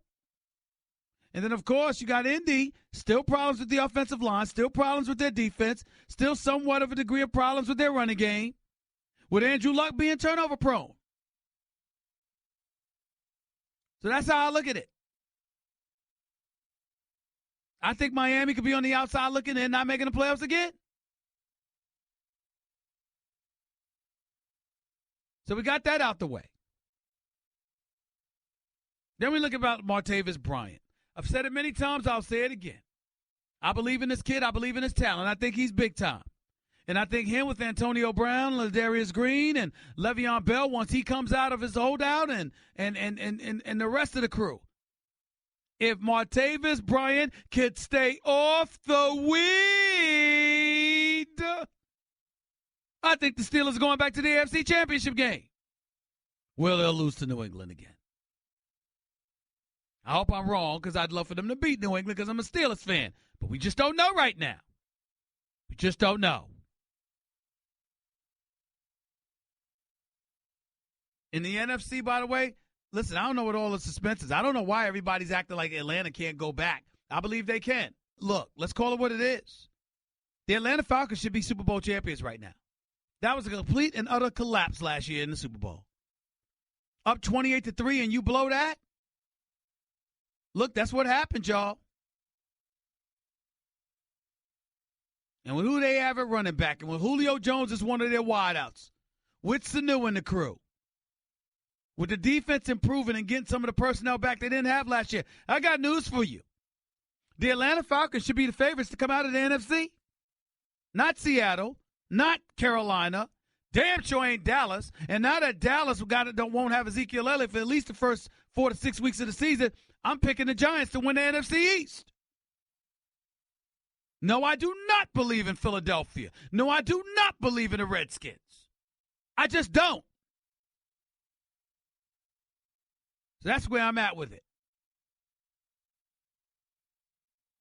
And then, of course, you got Indy. Still problems with the offensive line. Still problems with their defense. Still somewhat of a degree of problems with their running game. With Andrew Luck being turnover prone. So that's how I look at it. I think Miami could be on the outside looking in, not making the playoffs again. So we got that out the way. Then we look about Martavis Bryant. I've said it many times. I'll say it again. I believe in this kid. I believe in his talent. I think he's big time. And I think him with Antonio Brown, Ladarius Green, and Le'Veon Bell, once he comes out of his holdout and the rest of the crew, if Martavis Bryant could stay off the weed, I think the Steelers are going back to the AFC Championship game. Well, they'll lose to New England again. I hope I'm wrong because I'd love for them to beat New England because I'm a Steelers fan. But we just don't know right now. We just don't know. In the NFC, by the way, listen, I don't know what all the suspense is. I don't know why everybody's acting like Atlanta can't go back. I believe they can. Look, let's call it what it is. The Atlanta Falcons should be Super Bowl champions right now. That was a complete and utter collapse last year in the Super Bowl. Up 28-3 and you blow that? Look, that's what happened, y'all. And with who they have at running back, and when Julio Jones is one of their wideouts, with Sanu and the crew, with the defense improving and getting some of the personnel back they didn't have last year, I got news for you. The Atlanta Falcons should be the favorites to come out of the NFC. Not Seattle, not Carolina, damn sure ain't Dallas. And now that Dallas won't have Ezekiel Elliott for at least the first 4 to 6 weeks of the season, I'm picking the Giants to win the NFC East. No, I do not believe in Philadelphia. No, I do not believe in the Redskins. I just don't. So that's where I'm at with it.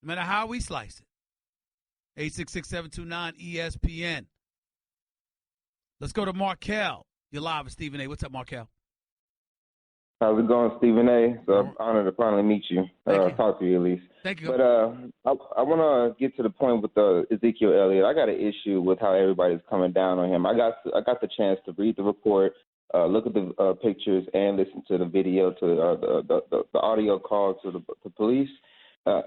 No matter how we slice it. 866-729-ESPN. Let's go to Markel. You're live with Stephen A. What's up, Markel? How's it going, Stephen A? So I'm honored to finally meet you. Talk to you at least. Thank you. But I want to get to the point with Ezekiel Elliott. I got an issue with how everybody's coming down on him. I got the chance to read the report, look at the pictures, and listen to the video, to the audio call to the police.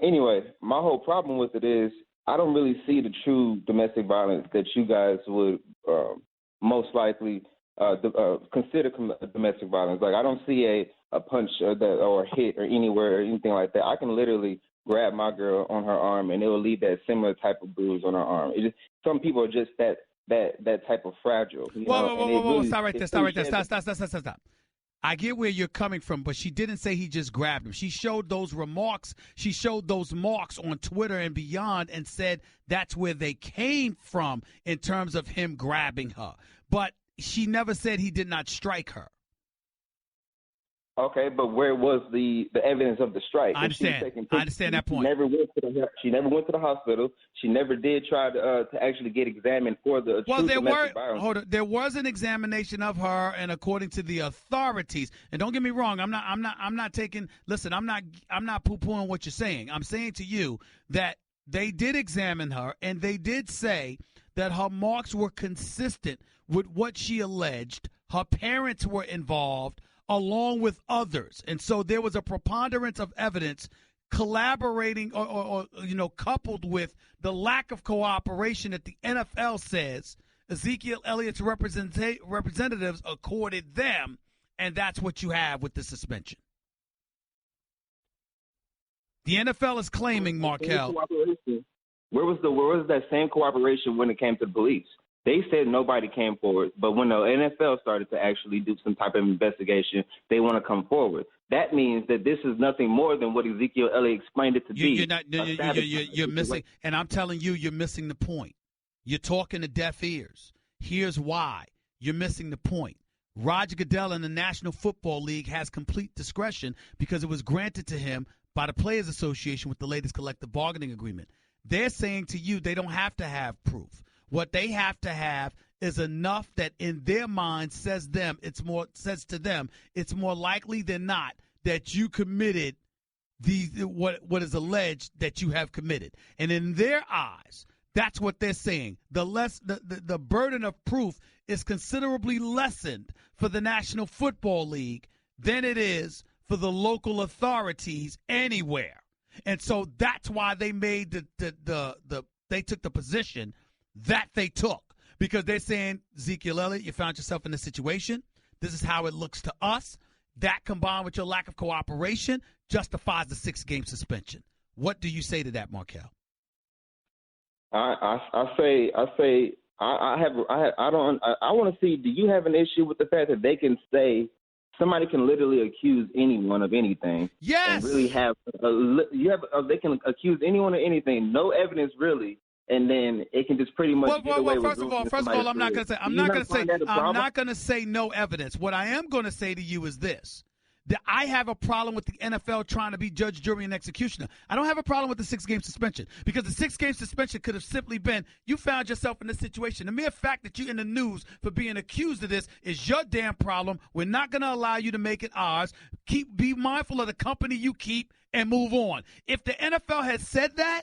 Anyway, my whole problem with it is I don't really see the true domestic violence that you guys would most likely consider domestic violence. Like, I don't see a punch or a hit or anywhere or anything like that. I can literally grab my girl on her arm and it will leave that similar type of bruise on her arm. Some people are just that type of fragile. Whoa, stop right there. Stop. I get where you're coming from, but she didn't say he just grabbed him. She showed those remarks. She showed those marks on Twitter and beyond and said that's where they came from in terms of him grabbing her. But she never said he did not strike her. Okay, but where was the evidence of the strike? I understand that point. She never went to the hospital. She never did try to actually get examined for the domestic violence. There was an examination of her, and according to the authorities, and don't get me wrong, I'm not poo-pooing what you're saying. I'm saying to you that they did examine her, and they did say that her marks were consistent with what she alleged. Her parents were involved, along with others. And so there was a preponderance of evidence collaborating or coupled with the lack of cooperation that the NFL says Ezekiel Elliott's representatives accorded them, and that's what you have with the suspension. The NFL is claiming, Markel. Where was that same cooperation when it came to the police? They said nobody came forward, but when the NFL started to actually do some type of investigation, they want to come forward. That means that this is nothing more than what Ezekiel Elliott explained it to be. You're missing, and I'm telling you, you're missing the point. You're talking to deaf ears. Here's why. You're missing the point. Roger Goodell in the National Football League has complete discretion because it was granted to him by the Players Association with the latest collective bargaining agreement. They're saying to you they don't have to have proof. What they have to have is enough that in their mind says to them it's more likely than not that you committed what is alleged that you have committed. And in their eyes, that's what they're saying. The burden of proof is considerably lessened for the National Football League than it is for the local authorities anywhere. And so that's why they made they took the position that they took, because they're saying, Ezekiel Elliott, you found yourself in this situation. This is how it looks to us. That combined with your lack of cooperation justifies the 6-game suspension. What do you say to that, Markel? I want to see, do you have an issue with the fact that they can say, somebody can literally accuse anyone of anything? Yes. And really they can accuse anyone of anything, no evidence really, and then it can just pretty much get away with. First of all, I'm not going to say no evidence. What I am going to say to you is this: that I have a problem with the NFL trying to be judge, jury, and executioner. I don't have a problem with the 6-game suspension, because the 6-game suspension could have simply been you found yourself in this situation. The mere fact that you're in the news for being accused of this is your damn problem. We're not going to allow you to make it ours. Be mindful of the company you keep and move on. If the NFL had said that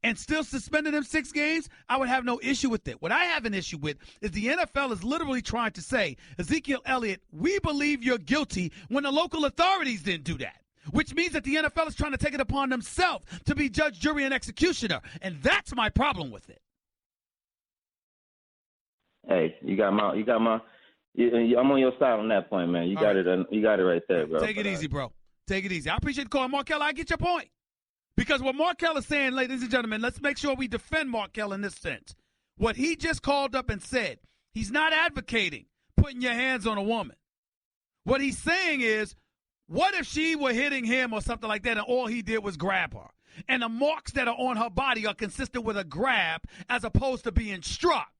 and still suspended him 6 games, I would have no issue with it. What I have an issue with is the NFL is literally trying to say, Ezekiel Elliott, we believe you're guilty, when the local authorities didn't do that, which means that the NFL is trying to take it upon themselves to be judge, jury, and executioner, and that's my problem with it. Hey, I'm on your side on that point, man. You got it right there, bro. Take it easy, bro. Take it easy. I appreciate the call, Markel. I get your point. Because what Markel is saying, ladies and gentlemen, let's make sure we defend Markel in this sense. What he just called up and said, he's not advocating putting your hands on a woman. What he's saying is, what if she were hitting him or something like that and all he did was grab her? And the marks that are on her body are consistent with a grab as opposed to being struck.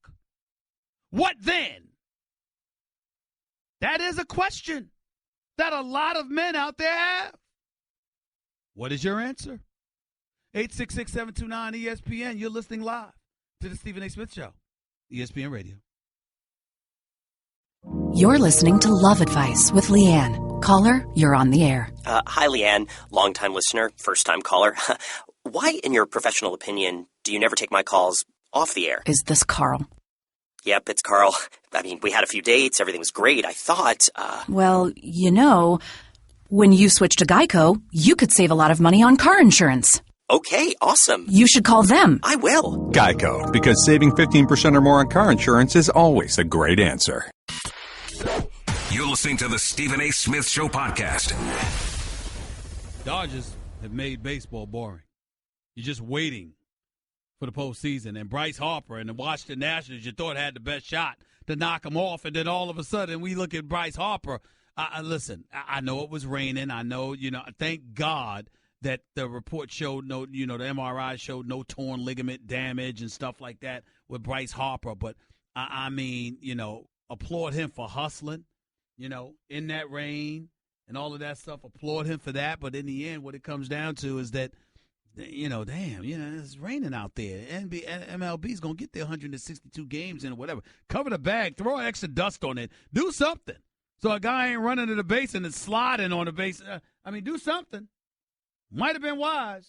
What then? That is a question that a lot of men out there have. What is your answer? 866-729-ESPN. You're listening live to the Stephen A. Smith Show, ESPN Radio. You're listening to Love Advice with Leanne. Caller, you're on the air. Hi, Leanne. Longtime listener, first-time caller. Why, in your professional opinion, do you never take my calls off the air? Is this Carl? Yep, it's Carl. I mean, we had a few dates. Everything was great. I thought, Well, when you switch to Geico, you could save a lot of money on car insurance. Okay, awesome. You should call them. I will. Geico, because saving 15% or more on car insurance is always a great answer. You're listening to the Stephen A. Smith Show podcast. Dodgers have made baseball boring. You're just waiting for the postseason. And Bryce Harper and the Washington Nationals, you thought had the best shot to knock him off. And then all of a sudden we look at Bryce Harper. Listen, I know it was raining. I know, thank God that the report showed the MRI showed no torn ligament damage and stuff like that with Bryce Harper. But, applaud him for hustling, in that rain and all of that stuff. Applaud him for that. But in the end, what it comes down to is that, it's raining out there. MLB's going to get their 162 games in or whatever. Cover the bag, throw extra dust on it, do something. So a guy ain't running to the base and is sliding on the base. Do something. Might have been wise.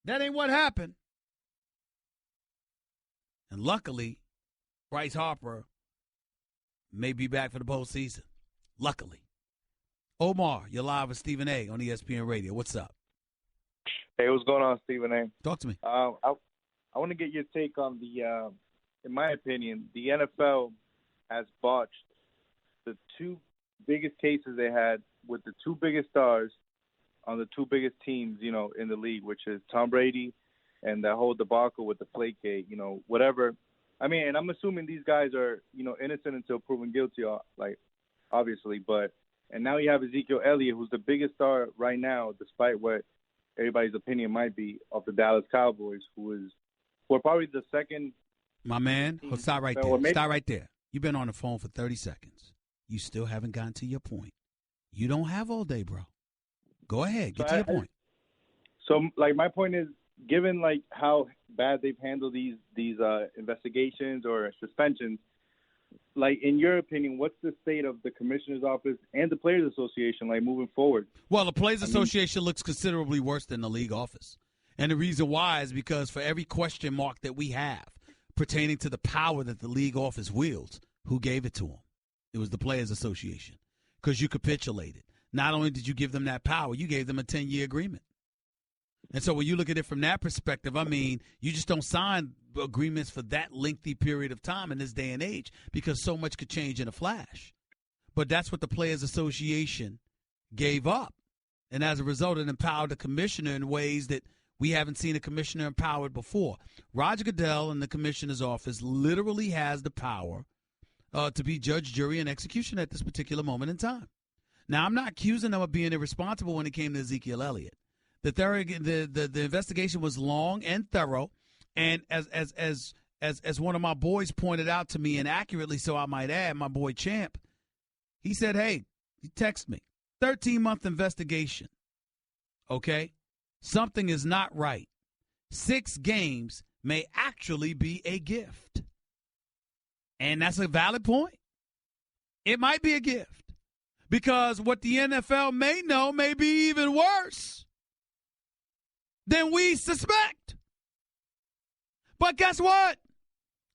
That ain't what happened. And luckily, Bryce Harper may be back for the postseason. Luckily. Omar, you're live with Stephen A. on ESPN Radio. What's up? Hey, what's going on, Stephen A? Talk to me. I want to get your take on in my opinion, the NFL has botched the 2 biggest cases they had with the 2 biggest stars on the two biggest teams, you know, in the league, which is Tom Brady and that whole debacle with the Flakegate, you know, whatever. I mean, and I'm assuming these guys are, you know, innocent until proven guilty, like, obviously. And now you have Ezekiel Elliott, who's the biggest star right now, despite what everybody's opinion might be, of the Dallas Cowboys, who are probably the second. My man, stop right there. Stop right there. You've been on the phone for 30 seconds. You still haven't gotten to your point. You don't have all day, bro. Go ahead. Get to your point. So, like, my point is, given, like, how bad they've handled these investigations or suspensions, like, in your opinion, what's the state of the commissioner's office and the Players Association, like, moving forward? Well, the Players Association looks considerably worse than the league office. And the reason why is because for every question mark that we have pertaining to the power that the league office wields, who gave it to them? It was the Players Association, because you capitulated. Not only did you give them that power, you gave them a 10-year agreement. And so when you look at it from that perspective, I mean, you just don't sign agreements for that lengthy period of time in this day and age because so much could change in a flash. But that's what the Players Association gave up. And as a result, it empowered the commissioner in ways that we haven't seen a commissioner empowered before. Roger Goodell in the commissioner's office literally has the power to be judge, jury, and execution at this particular moment in time. Now, I'm not accusing them of being irresponsible when it came to Ezekiel Elliott. The investigation was long and thorough, and as one of my boys pointed out to me, and accurately, so I might add, my boy Champ, he said, "Hey," he texted me, 13-month investigation. Okay, something is not right. 6 games may actually be a gift, and that's a valid point. It might be a gift because what the NFL may know may be even worse than we suspect. But guess what?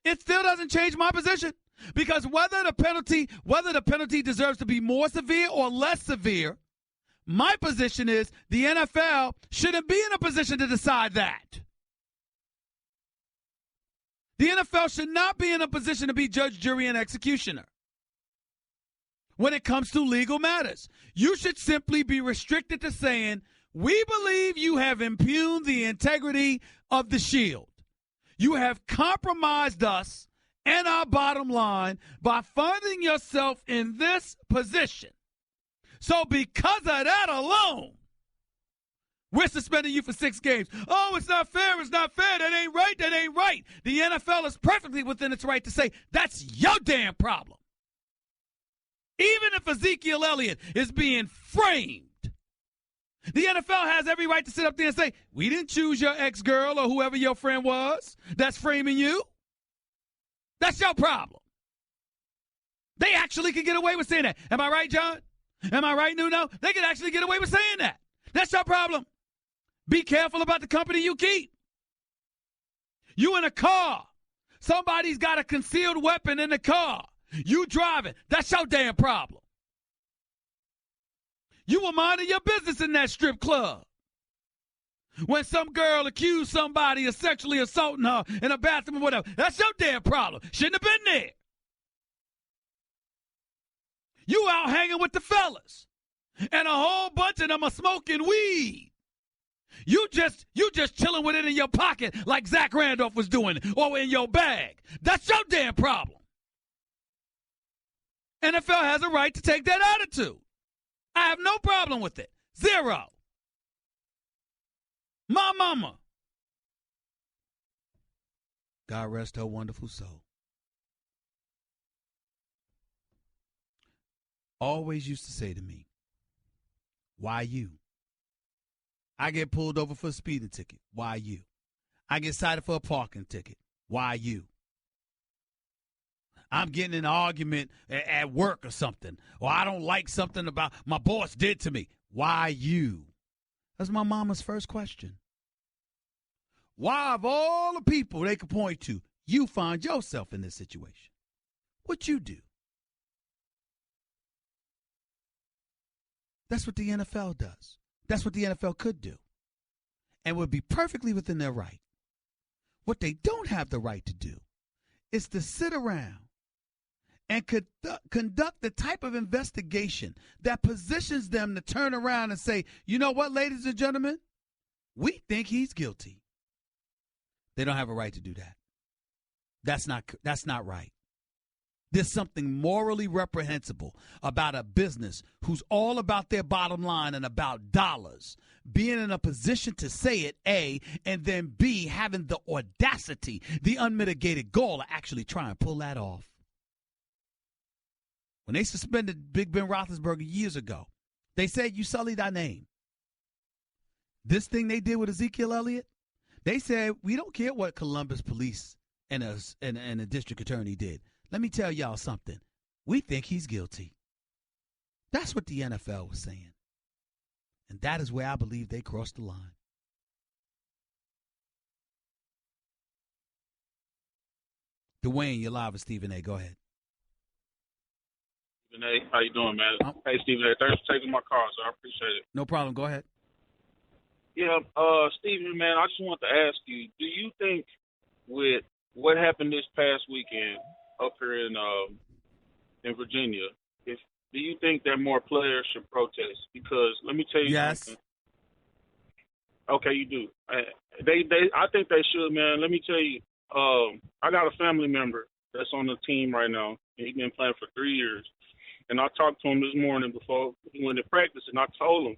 It still doesn't change my position, because whether the penalty deserves to be more severe or less severe, my position is the NFL shouldn't be in a position to decide that. The NFL should not be in a position to be judge, jury, and executioner when it comes to legal matters. You should simply be restricted to saying, "We believe you have impugned the integrity of the Shield. You have compromised us and our bottom line by finding yourself in this position. So because of that alone, we're suspending you for 6 games. Oh, it's not fair. It's not fair. That ain't right. That ain't right." The NFL is perfectly within its right to say, that's your damn problem. Even if Ezekiel Elliott is being framed, the NFL has every right to sit up there and say, "We didn't choose your ex-girl or whoever your friend was that's framing you. That's your problem." They actually can get away with saying that. Am I right, John? Am I right, Nuno? They can actually get away with saying that. That's your problem. Be careful about the company you keep. You in a car. Somebody's got a concealed weapon in the car. You driving. That's your damn problem. You were minding your business in that strip club when some girl accused somebody of sexually assaulting her in a bathroom or whatever. That's your damn problem. Shouldn't have been there. You out hanging with the fellas, and a whole bunch of them are smoking weed. You just chilling with it in your pocket like Zach Randolph was doing, or in your bag. That's your damn problem. NFL has a right to take that attitude. I have no problem with it. 0. My mama, God rest her wonderful soul, always used to say to me, "Why you?" I get pulled over for a speeding ticket. Why you? I get cited for a parking ticket. Why you? I'm getting in an argument at work or something, or I don't like something about my boss did to me. Why you? That's my mama's first question. Why, of all the people they could point to, you find yourself in this situation? What you do? That's what the NFL does. That's what the NFL could do, and would be perfectly within their right. What they don't have the right to do is to sit around and conduct the type of investigation that positions them to turn around and say, you know what, ladies and gentlemen, we think he's guilty. They don't have a right to do that. That's not right. There's something morally reprehensible about a business who's all about their bottom line and about dollars, being in a position to say it, A, and then B, having the audacity, the unmitigated gall to actually try and pull that off. When they suspended Big Ben Roethlisberger years ago, they said, you sullied our name. This thing they did with Ezekiel Elliott, they said, we don't care what Columbus police and a district attorney did. Let me tell y'all something. We think he's guilty. That's what the NFL was saying. And that is where I believe they crossed the line. Dwayne, you're live with Stephen A. Go ahead. Stephen A., how you doing, man? Hey, Stephen A., thanks for taking my call, so I appreciate it. No problem. Go ahead. Yeah, Stephen, man, I just want to ask you, do you think with what happened this past weekend up here in Virginia, do you think that more players should protest? Because let me tell you something. Okay, you do. I think they should, man. Let me tell you, I got a family member that's on the team right now. He's been playing for 3 years. And I talked to him this morning before he went to practice, and I told him,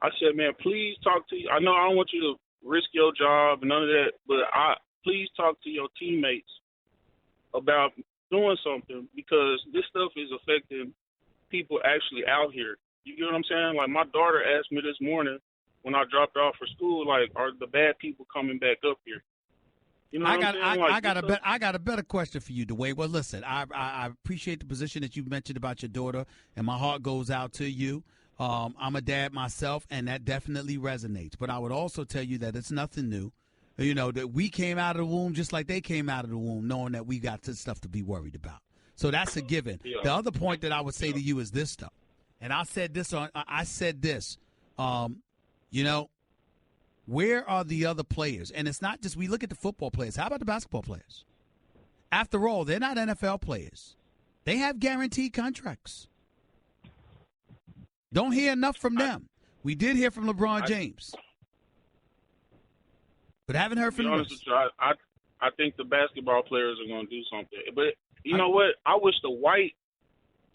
I said, man, please talk to you. I know I don't want you to risk your job and none of that, but please talk to your teammates about doing something, because this stuff is affecting people actually out here. You get what I'm saying? Like, my daughter asked me this morning when I dropped her off for school, like, are the bad people coming back up here? You know I got a better question for you, Dwayne. Well, listen, I appreciate the position that you mentioned about your daughter, and my heart goes out to you. I'm a dad myself, and that definitely resonates. But I would also tell you that it's nothing new. You know, that we came out of the womb just like they came out of the womb, knowing that we got this stuff to be worried about. So that's a given. Yeah. The other point that I would say to you is this stuff. And I said this, you know, where are the other players? And it's not just we look at the football players. How about the basketball players? After all, they're not NFL players. They have guaranteed contracts. Don't hear enough from them. We did hear from LeBron James. But haven't heard from the rest. I think the basketball players are going to do something. But you know what? I wish the white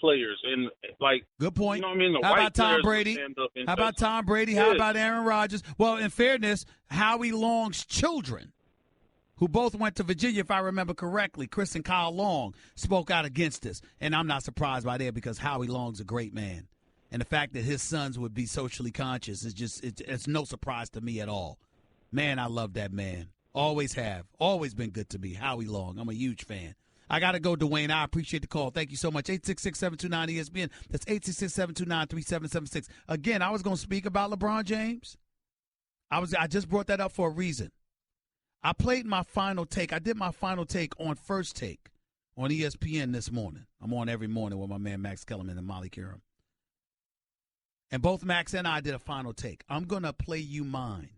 players and like. Good point. You know what I mean? How about Tom Brady? How about Tom Brady? How about Aaron Rodgers? Well, in fairness, Howie Long's children, who both went to Virginia, if I remember correctly, Chris and Kyle Long, spoke out against this. And I'm not surprised by that, because Howie Long's a great man. And the fact that his sons would be socially conscious is just, it's no surprise to me at all. Man, I love that man. Always have. Always been good to me. Howie Long. I'm a huge fan. I got to go, Dwayne. I appreciate the call. Thank you so much. 866-729-ESPN. That's 866-729-3776. Again, I was going to speak about LeBron James. I just brought that up for a reason. I played my final take. I did my final take on First Take on ESPN this morning. I'm on every morning with my man Max Kellerman and Molly Kiram. And both Max and I did a final take. I'm going to play you mine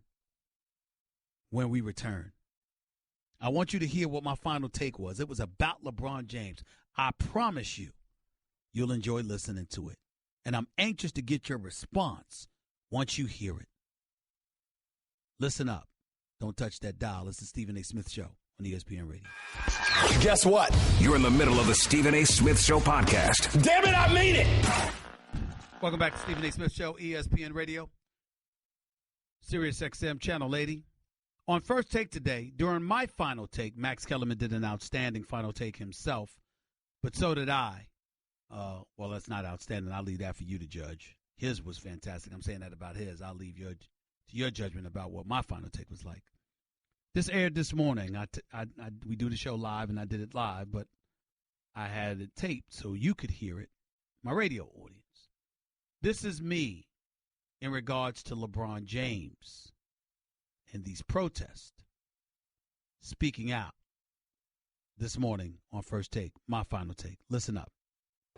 when we return. I want you to hear what my final take was. It was about LeBron James. I promise you, you'll enjoy listening to it. And I'm anxious to get your response once you hear it. Listen up. Don't touch that dial. It's the Stephen A. Smith Show on ESPN Radio. Guess what? You're in the middle of the Stephen A. Smith Show podcast. Damn it, I mean it! Welcome back to Stephen A. Smith Show, ESPN Radio. Sirius XM Channel 80. On First Take today, during my final take, Max Kellerman did an outstanding final take himself, but so did I. Well, that's not outstanding. I'll leave that for you to judge. His was fantastic. I'm saying that about his. I'll leave your judgment about what my final take was like. This aired this morning. We do the show live, and I did it live, but I had it taped so you could hear it, my radio audience. This is me in regards to LeBron James and these protests, speaking out this morning on First Take, my final take. Listen up.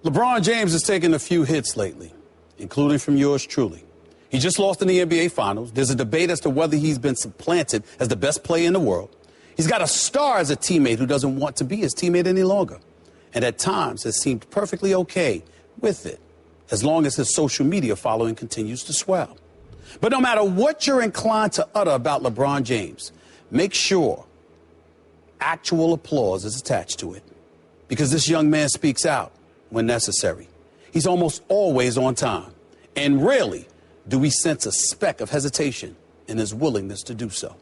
LeBron James has taken a few hits lately, including from yours truly. He just lost in the NBA Finals. There's a debate as to whether he's been supplanted as the best player in the world. He's got a star as a teammate who doesn't want to be his teammate any longer. and at times has seemed perfectly okay with it, as long as his social media following continues to swell. But no matter what you're inclined to utter about LeBron James, make sure actual applause is attached to it, because this young man speaks out when necessary. He's almost always on time, and rarely do we sense a speck of hesitation in his willingness to do so,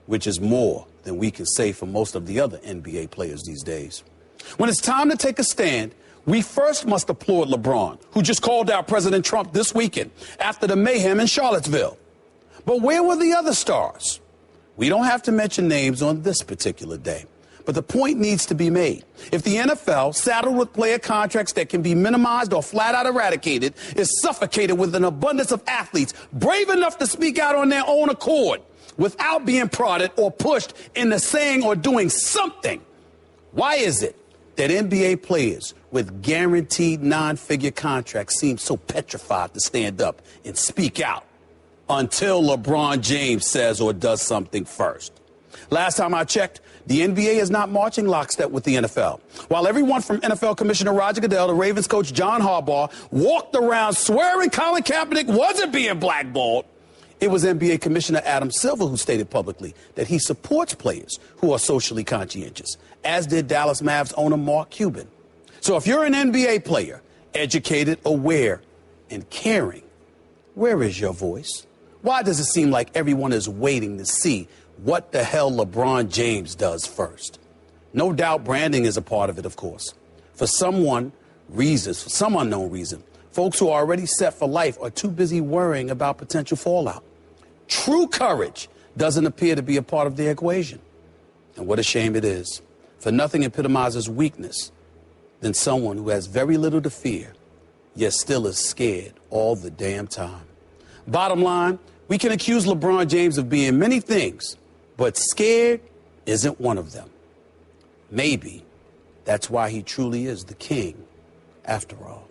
which is more than we can say for most of the other NBA players these days. When it's time to take a stand, we first must applaud LeBron, who just called out President Trump this weekend after the mayhem in Charlottesville. But where were the other stars? We don't have to mention names on this particular day, but the point needs to be made. If the NFL, saddled with player contracts that can be minimized or flat out eradicated, is suffocated with an abundance of athletes brave enough to speak out on their own accord without being prodded or pushed into saying or doing something, why is it that NBA players with guaranteed nine-figure contracts seem so petrified to stand up and speak out until LeBron James says or does something first? Last time I checked, the NBA is not marching lockstep with the NFL. While everyone from NFL Commissioner Roger Goodell to Ravens coach John Harbaugh walked around swearing Colin Kaepernick wasn't being blackballed, it was NBA Commissioner Adam Silver who stated publicly that he supports players who are socially conscientious, as did Dallas Mavs owner Mark Cuban. So if you're an NBA player, educated, aware, and caring, where is your voice? Why does it seem like everyone is waiting to see what the hell LeBron James does first? No doubt branding is a part of it, of course. For some unknown reason, folks who are already set for life are too busy worrying about potential fallout. True courage doesn't appear to be a part of the equation. And what a shame it is. For nothing epitomizes weakness than someone who has very little to fear, yet still is scared all the damn time. Bottom line, we can accuse LeBron James of being many things, but scared isn't one of them. Maybe that's why he truly is the king, after all.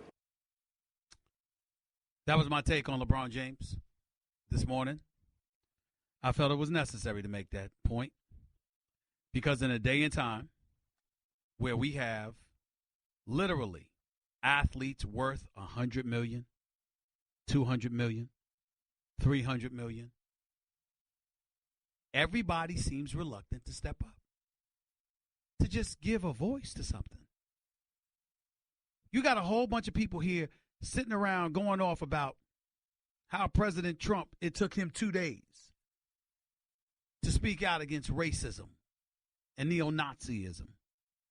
That was my take on LeBron James this morning. I felt it was necessary to make that point because in a day and time where we have literally athletes worth $100 million, $200 million, $300 million, everybody seems reluctant to step up, to just give a voice to something. You got a whole bunch of people here sitting around going off about how President Trump, it took him 2 days to speak out against racism and neo-Nazism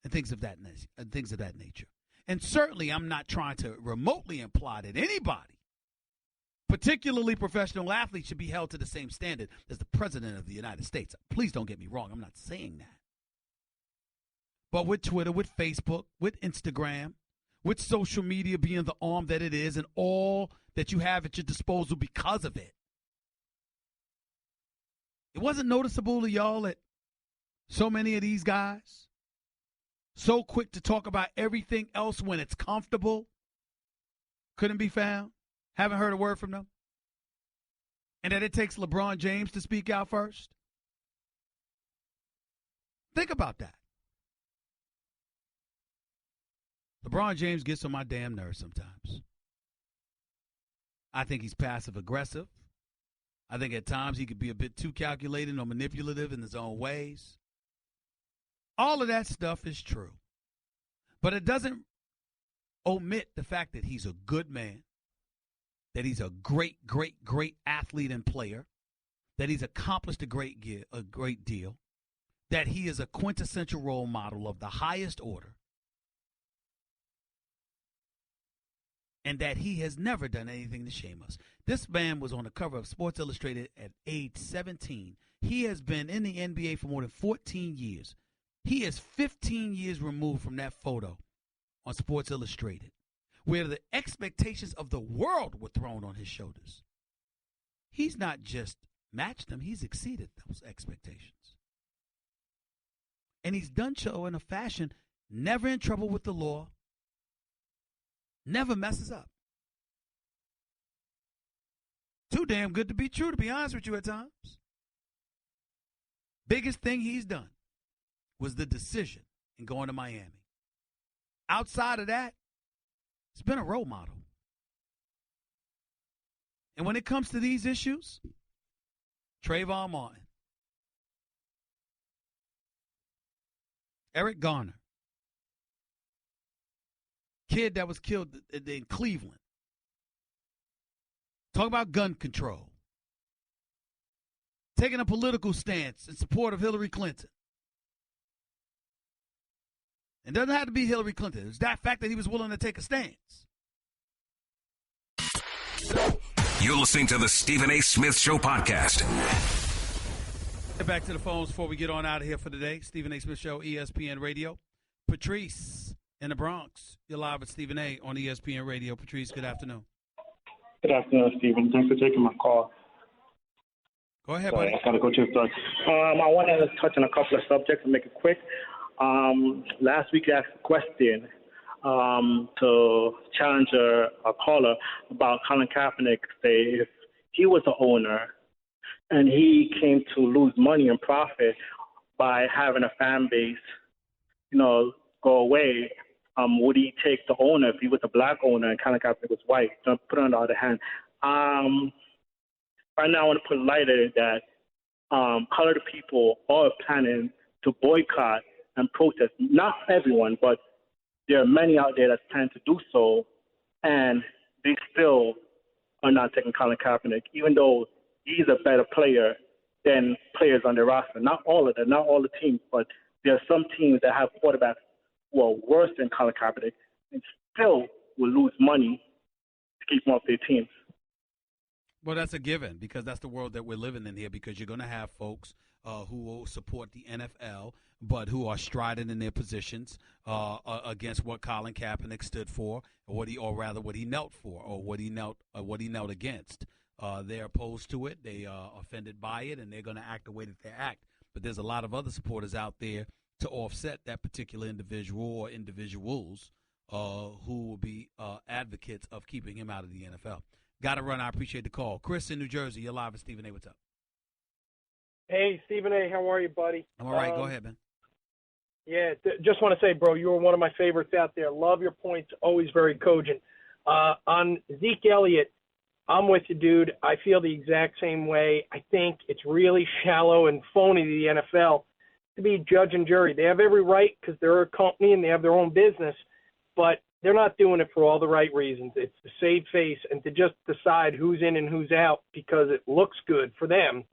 and things of that nature. And certainly I'm not trying to remotely imply that anybody, particularly professional athletes, should be held to the same standard as the President of the United States. Please don't get me wrong. I'm not saying that. But with Twitter, with Facebook, with Instagram, with social media being the arm that it is and all that you have at your disposal because of it, it wasn't noticeable to y'all that so many of these guys, so quick to talk about everything else when it's comfortable, couldn't be found, haven't heard a word from them, and that it takes LeBron James to speak out first? Think about that. LeBron James gets on my damn nerves sometimes. I think he's passive-aggressive. I think at times he could be a bit too calculating or manipulative in his own ways. All of that stuff is true. But it doesn't omit the fact that he's a good man, that he's a great, great, great athlete and player, that he's accomplished a great deal, that he is a quintessential role model of the highest order, and that he has never done anything to shame us. This man was on the cover of Sports Illustrated at age 17. He has been in the NBA for more than 14 years. He is 15 years removed from that photo on Sports Illustrated, where the expectations of the world were thrown on his shoulders. He's not just matched them, he's exceeded those expectations. And he's done so in a fashion never in trouble with the law, never messes up. Too damn good to be true, to be honest with you at times. Biggest thing he's done was the decision in going to Miami. outside of that, it's been a role model. And when it comes to these issues, Trayvon Martin, Eric Garner, kid that was killed in Cleveland. Talk about gun control. Taking a political stance in support of Hillary Clinton. It doesn't have to be Hillary Clinton. It's that fact that he was willing to take a stance. You're listening to the Stephen A. Smith Show podcast. Get back to the phones before we get on out of here for today. Stephen A. Smith Show, ESPN Radio. Patrice in the Bronx. You're live with Stephen A. on ESPN Radio. Patrice, good afternoon. Good afternoon, Stephen. Thanks for taking my call. Go ahead, Sorry, buddy. I got to go to the start. I want to touch on a couple of subjects and make it quick. Last week I asked a question to challenge a caller about Colin Kaepernick. Say if he was the owner and he came to lose money and profit by having a fan base, go away, would he take the owner if he was a black owner and Colin Kaepernick was white? Don't put it on the other hand. Right now I want to put lighter that colored people are planning to boycott and protest. Not everyone, but there are many out there that's planning to do so, and they still are not taking Colin Kaepernick, even though he's a better player than players on their roster. Not all of them, not all the teams, but there are some teams that have quarterbacks who are worse than Colin Kaepernick and still will lose money to keep them off their teams. Well, that's a given because that's the world that we're living in here, because you're going to have folks who will support the NFL but who are striding in their positions against what Colin Kaepernick stood for, or what he knelt for, or what he knelt against. They're opposed to it. They are offended by it, and they're going to act the way that they act. But there's a lot of other supporters out there to offset that particular individual or individuals who will be advocates of keeping him out of the NFL. Got to run. I appreciate the call. Chris in New Jersey, you're live with Stephen A. What's up? Hey, Stephen A., how are you, buddy? I'm all right. Go ahead, man. Yeah, just want to say, bro, you were one of my favorites out there. Love your points. Always very cogent. On Zeke Elliott, I'm with you, dude. I feel the exact same way. I think it's really shallow and phony to the NFL to be judge and jury. They have every right because they're a company and they have their own business, but they're not doing it for all the right reasons. It's to save face and to just decide who's in and who's out because it looks good for them.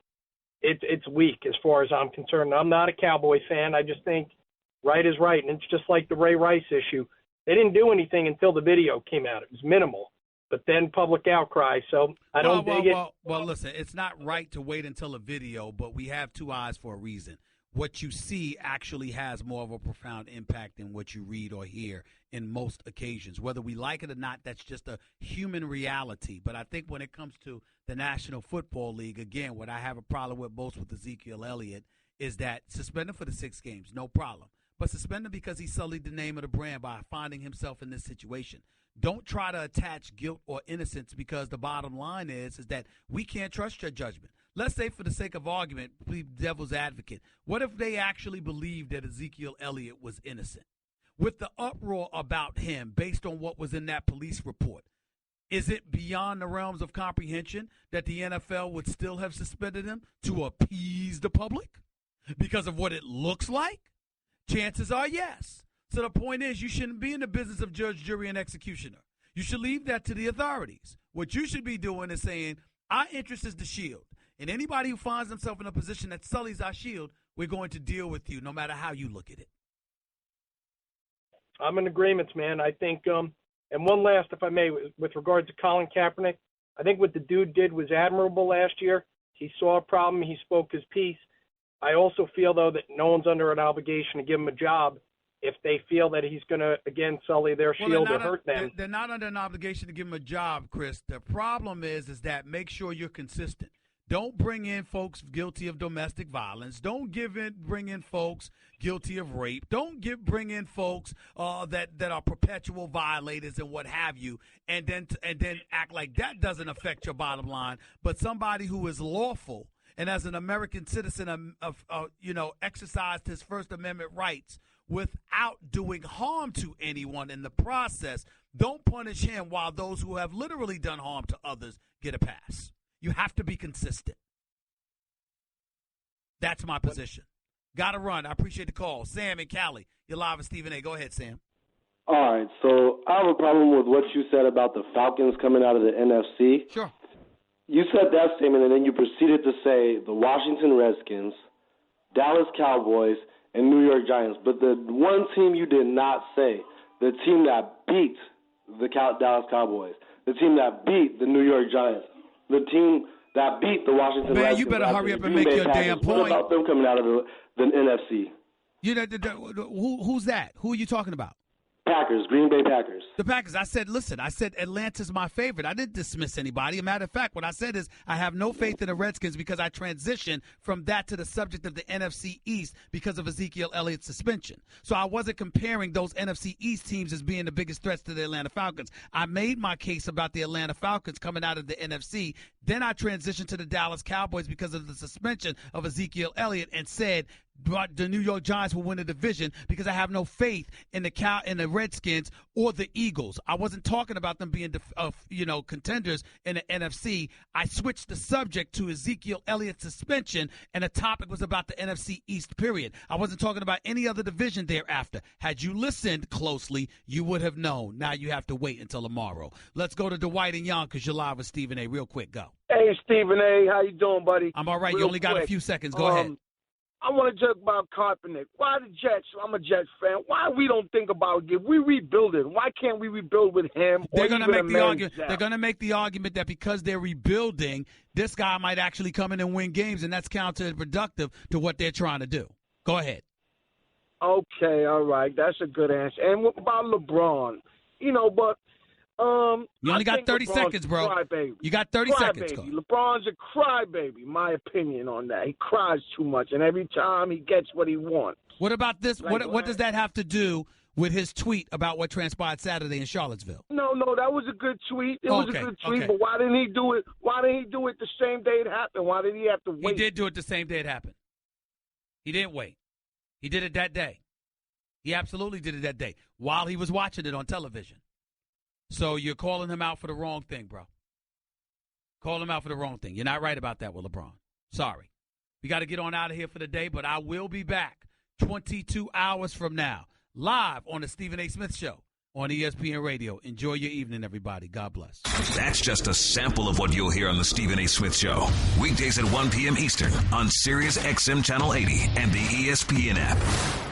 It's weak as far as I'm concerned. I'm not a Cowboy fan. I just think right is right, and it's just like the Ray Rice issue. They didn't do anything until the video came out. It was minimal, but then public outcry. So I don't dig it. Well, listen, it's not right to wait until a video, but we have two eyes for a reason. What you see actually has more of a profound impact than what you read or hear in most occasions. Whether we like it or not, that's just a human reality. But I think when it comes to the National Football League, again, what I have a problem with most with Ezekiel Elliott is that suspend him for the 6 games, no problem. But suspend him because he sullied the name of the brand by finding himself in this situation. Don't try to attach guilt or innocence, because the bottom line is that we can't trust your judgment. Let's say, for the sake of argument, be devil's advocate. What if they actually believed that Ezekiel Elliott was innocent? With the uproar about him based on what was in that police report, is it beyond the realms of comprehension that the NFL would still have suspended him to appease the public because of what it looks like? Chances are yes. So the point is, you shouldn't be in the business of judge, jury, and executioner. You should leave that to the authorities. What you should be doing is saying, our interest is the shield. And anybody who finds themselves in a position that sullies our shield, we're going to deal with you no matter how you look at it. I'm in agreement, man. I think, and one last, if I may, with regard to Colin Kaepernick, I think what the dude did was admirable last year. He saw a problem. He spoke his piece. I also feel, though, that no one's under an obligation to give him a job if they feel that he's going to, again, sully their shield or hurt them. They're not under an obligation to give him a job, Chris. The problem is that make sure you're consistent. Don't bring in folks guilty of domestic violence. Don't bring in folks guilty of rape. Don't bring in folks that are perpetual violators and what have you, and then act like that doesn't affect your bottom line. But somebody who is lawful and as an American citizen, exercised his First Amendment rights without doing harm to anyone in the process. Don't punish him while those who have literally done harm to others get a pass. You have to be consistent. That's my position. Got to run. I appreciate the call. Sam and Cali, you're live with Stephen A. Go ahead, Sam. All right, so I have a problem with what you said about the Falcons coming out of the NFC. Sure. You said that statement, and then you proceeded to say the Washington Redskins, Dallas Cowboys, and New York Giants. But the one team you did not say, the team that beat the Dallas Cowboys, the team that beat the New York Giants, the team that beat the Washington Redskins. Man, you better hurry up and make your damn point. What about them coming out of the NFC? You know, who's that? Who are you talking about? Packers, Green Bay Packers. The Packers. I said Atlanta's my favorite. I didn't dismiss anybody. As a matter of fact, what I said is I have no faith in the Redskins because I transitioned from that to the subject of the NFC East because of Ezekiel Elliott's suspension. So I wasn't comparing those NFC East teams as being the biggest threats to the Atlanta Falcons. I made my case about the Atlanta Falcons coming out of the NFC. Then I transitioned to the Dallas Cowboys because of the suspension of Ezekiel Elliott and said the New York Giants will win the division because I have no faith in the Redskins or the Eagles. I wasn't talking about them being contenders in the NFC. I switched the subject to Ezekiel Elliott's suspension, and the topic was about the NFC East, period. I wasn't talking about any other division thereafter. Had you listened closely, you would have known. Now you have to wait until tomorrow. Let's go to Dwight and Yonkers. You're live with Stephen A. Real quick, go. Hey, Stephen A., how you doing, buddy? I'm all right. You only got a few seconds. Go ahead. I want to joke about Kaepernick. Why the Jets? I'm a Jets fan. Why we don't think about if we rebuild it? Why can't we rebuild with him? They're going to make the argument. They're going to make the argument that because they're rebuilding, this guy might actually come in and win games, and that's counterproductive to what they're trying to do. Go ahead. Okay, all right, that's a good answer. And what about LeBron? But. You only got 30 seconds, bro. Crybaby. You got 30 seconds. LeBron's a crybaby, my opinion on that. He cries too much, and every time he gets what he wants. What about this? What does that have to do with his tweet about what transpired Saturday in Charlottesville? No, that was a good tweet. It was a good tweet, but why didn't he do it? Why didn't he do it the same day it happened? Why did he have to wait? He did do it the same day it happened. He didn't wait. He did it that day. He absolutely did it that day while he was watching it on television. So you're calling him out for the wrong thing, bro. Call him out for the wrong thing. You're not right about that with LeBron. Sorry. We got to get on out of here for the day, but I will be back 22 hours from now, live on the Stephen A. Smith Show on ESPN Radio. Enjoy your evening, everybody. God bless. That's just a sample of what you'll hear on the Stephen A. Smith Show. Weekdays at 1 p.m. Eastern on Sirius XM Channel 80 and the ESPN app.